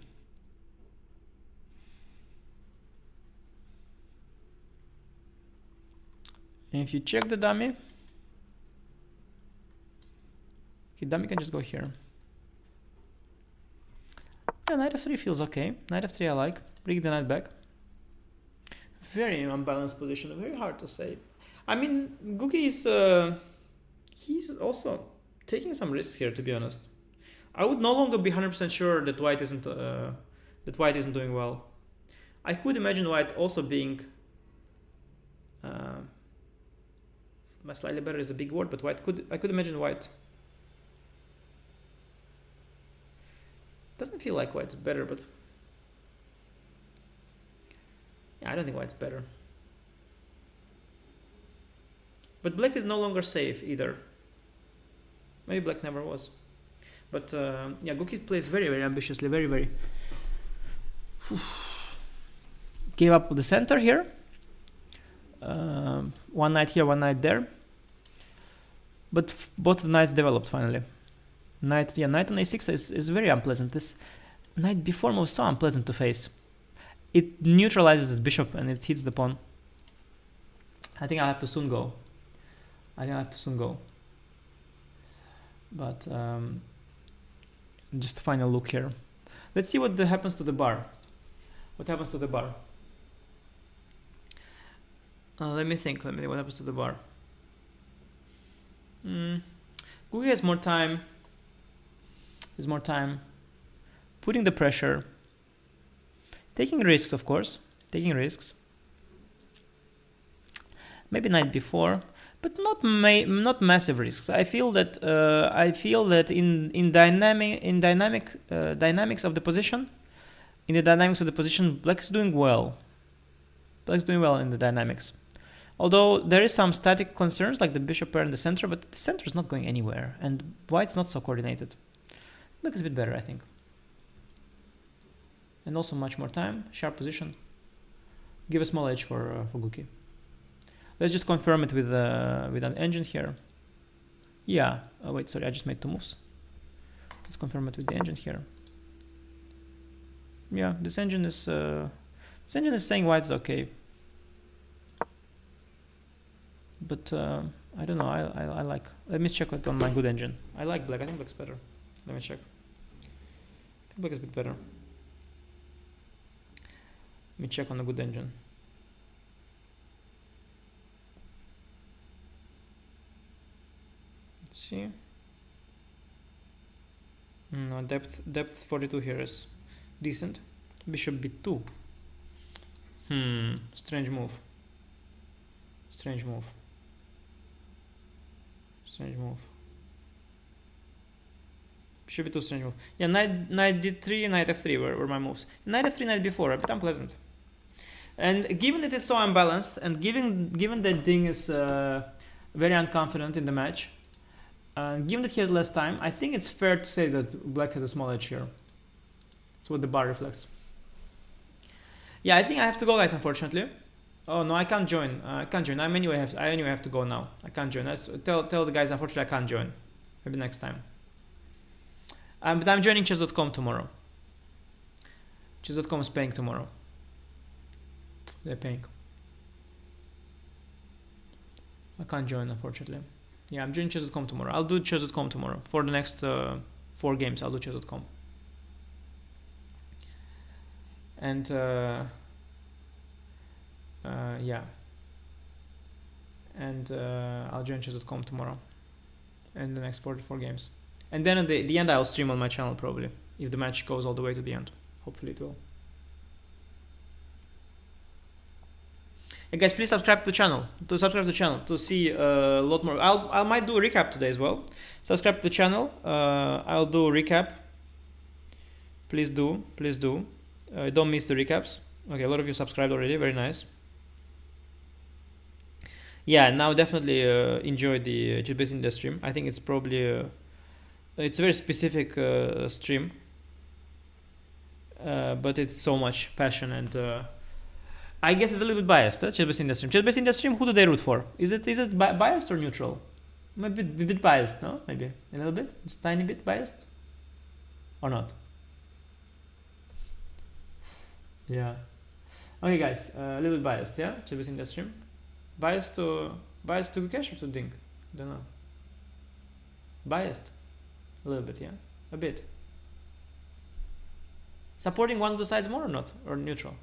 And if you check the dummy, okay, dummy can just go here. Yeah, knight f3 feels okay. Knight f3 I like. Bring the knight back. Very unbalanced position. Very hard to say. I mean, Guke is he's also taking some risks here, to be honest. I would no longer be 100% sure that white isn't doing well. I could imagine white also being slightly better is a big word, but I could imagine white. Doesn't feel like white's better, but yeah, I don't think white's better. But black is no longer safe either. Maybe black never was. But yeah, Guke plays very, very ambitiously, very, very. Gave up the center here. One knight here, one knight there. But both knights developed finally. Knight on a6 is very unpleasant. Knight b4 move so unpleasant to face. It neutralizes his bishop and it hits the pawn. I think I have to soon go. But just a final look here. Let's see what happens to the bar. What happens to the bar? Let me think. What happens to the bar? Gukesh has more time. There's more time. Putting the pressure. Taking risks, of course. Taking risks. Maybe knight b4, but not massive risks. I feel that in dynamics of the position, Black is doing well. Black is doing well in the dynamics. Although there is some static concerns like the bishop pair in the center, but the center is not going anywhere, and White's not so coordinated. Black is a bit better, I think. And also much more time, sharp position. Give a small edge for Gukesh. Let's just confirm it with an engine here. Yeah. Oh wait, sorry, I just made 2 moves. Let's confirm it with the engine here. Yeah, this engine is saying White's okay. But I don't know. I like. Let me check it on my good engine. I like Black. I think Black's better. Let me check. I think Black is a bit better. Let me check on the good engine. Let's see. No, depth 42 here is decent. Bishop b2. Strange move. Strange move. Bishop b2, strange move. Yeah, knight d3, knight f3 were my moves. Knight f3, knight b4, a bit unpleasant. And given that it's so unbalanced, and given that Ding is very unconfident in the match, given that he has less time, I think it's fair to say that Black has a small edge here. That's what the bar reflects. Yeah, I think I have to go, guys, unfortunately. Oh no, I can't join. I anyway have to go now. I can't join. Tell the guys, unfortunately, I can't join. Maybe next time. But I'm joining chess.com tomorrow. Chess.com is paying tomorrow. They're paying. I can't join, unfortunately. Yeah, I'm joining chess.com tomorrow. I'll do chess.com tomorrow. For the next 4 games, I'll do chess.com. And yeah. And I'll join chess.com tomorrow. And the next 4 games. And then at the end, I'll stream on my channel probably. If the match goes all the way to the end. Hopefully it will. Hey guys, please subscribe to the channel. To see a lot more. I might do a recap today as well. Subscribe to the channel. I'll do a recap. Please do. Don't miss the recaps. Okay, a lot of you subscribed already. Very nice. Yeah, now definitely enjoy the chess-based India stream. I think it's probably it's a very specific stream, but it's so much passion and. I guess it's a little bit biased, chess-based India stream. Chess-based India stream, who do they root for? Is it biased or neutral? Maybe a bit biased, no? Maybe a little bit? Just tiny bit biased? Or not? Yeah. Okay, guys, a little bit biased, yeah? Chess-based India stream. Biased to Gukesh or to Ding? I don't know. Biased? A little bit, yeah? A bit. Supporting one of the sides more or not? Or neutral?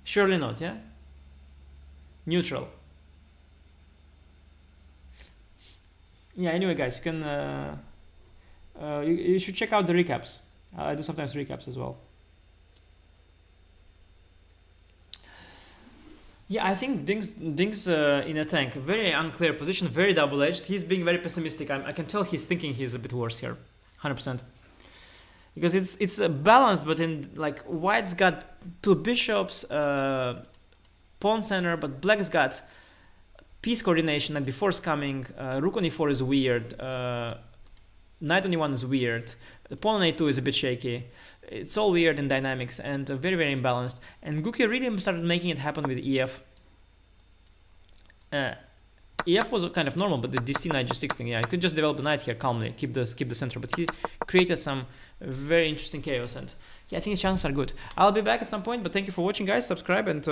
Surely not, yeah? Neutral. Yeah, anyway, guys, you can you should check out the recaps. I do sometimes recaps as well. Yeah, I think Ding's in a tank. Very unclear position, very double-edged. He's being very pessimistic. I can tell he's thinking he's a bit worse here, 100%. Because it's balanced, but in like White's got 2 bishops, pawn center, but Black's got piece coordination, and before is coming, rook on e4 is weird, knight on e1 is weird, the pawn on a2 is a bit shaky. It's all weird in dynamics and very, very imbalanced. And Gukesh really started making it happen with ef. EF was kind of normal, but the DC knight G6 thing, yeah, he could just develop the knight here calmly, keep the center, but he created some very interesting chaos, and yeah, I think his chances are good. I'll be back at some point, but thank you for watching, guys. Subscribe, and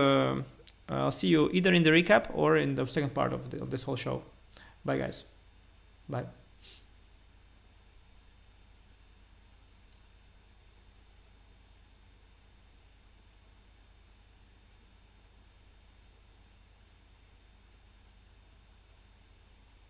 I'll see you either in the recap or in the second part of this whole show. Bye, guys. Bye.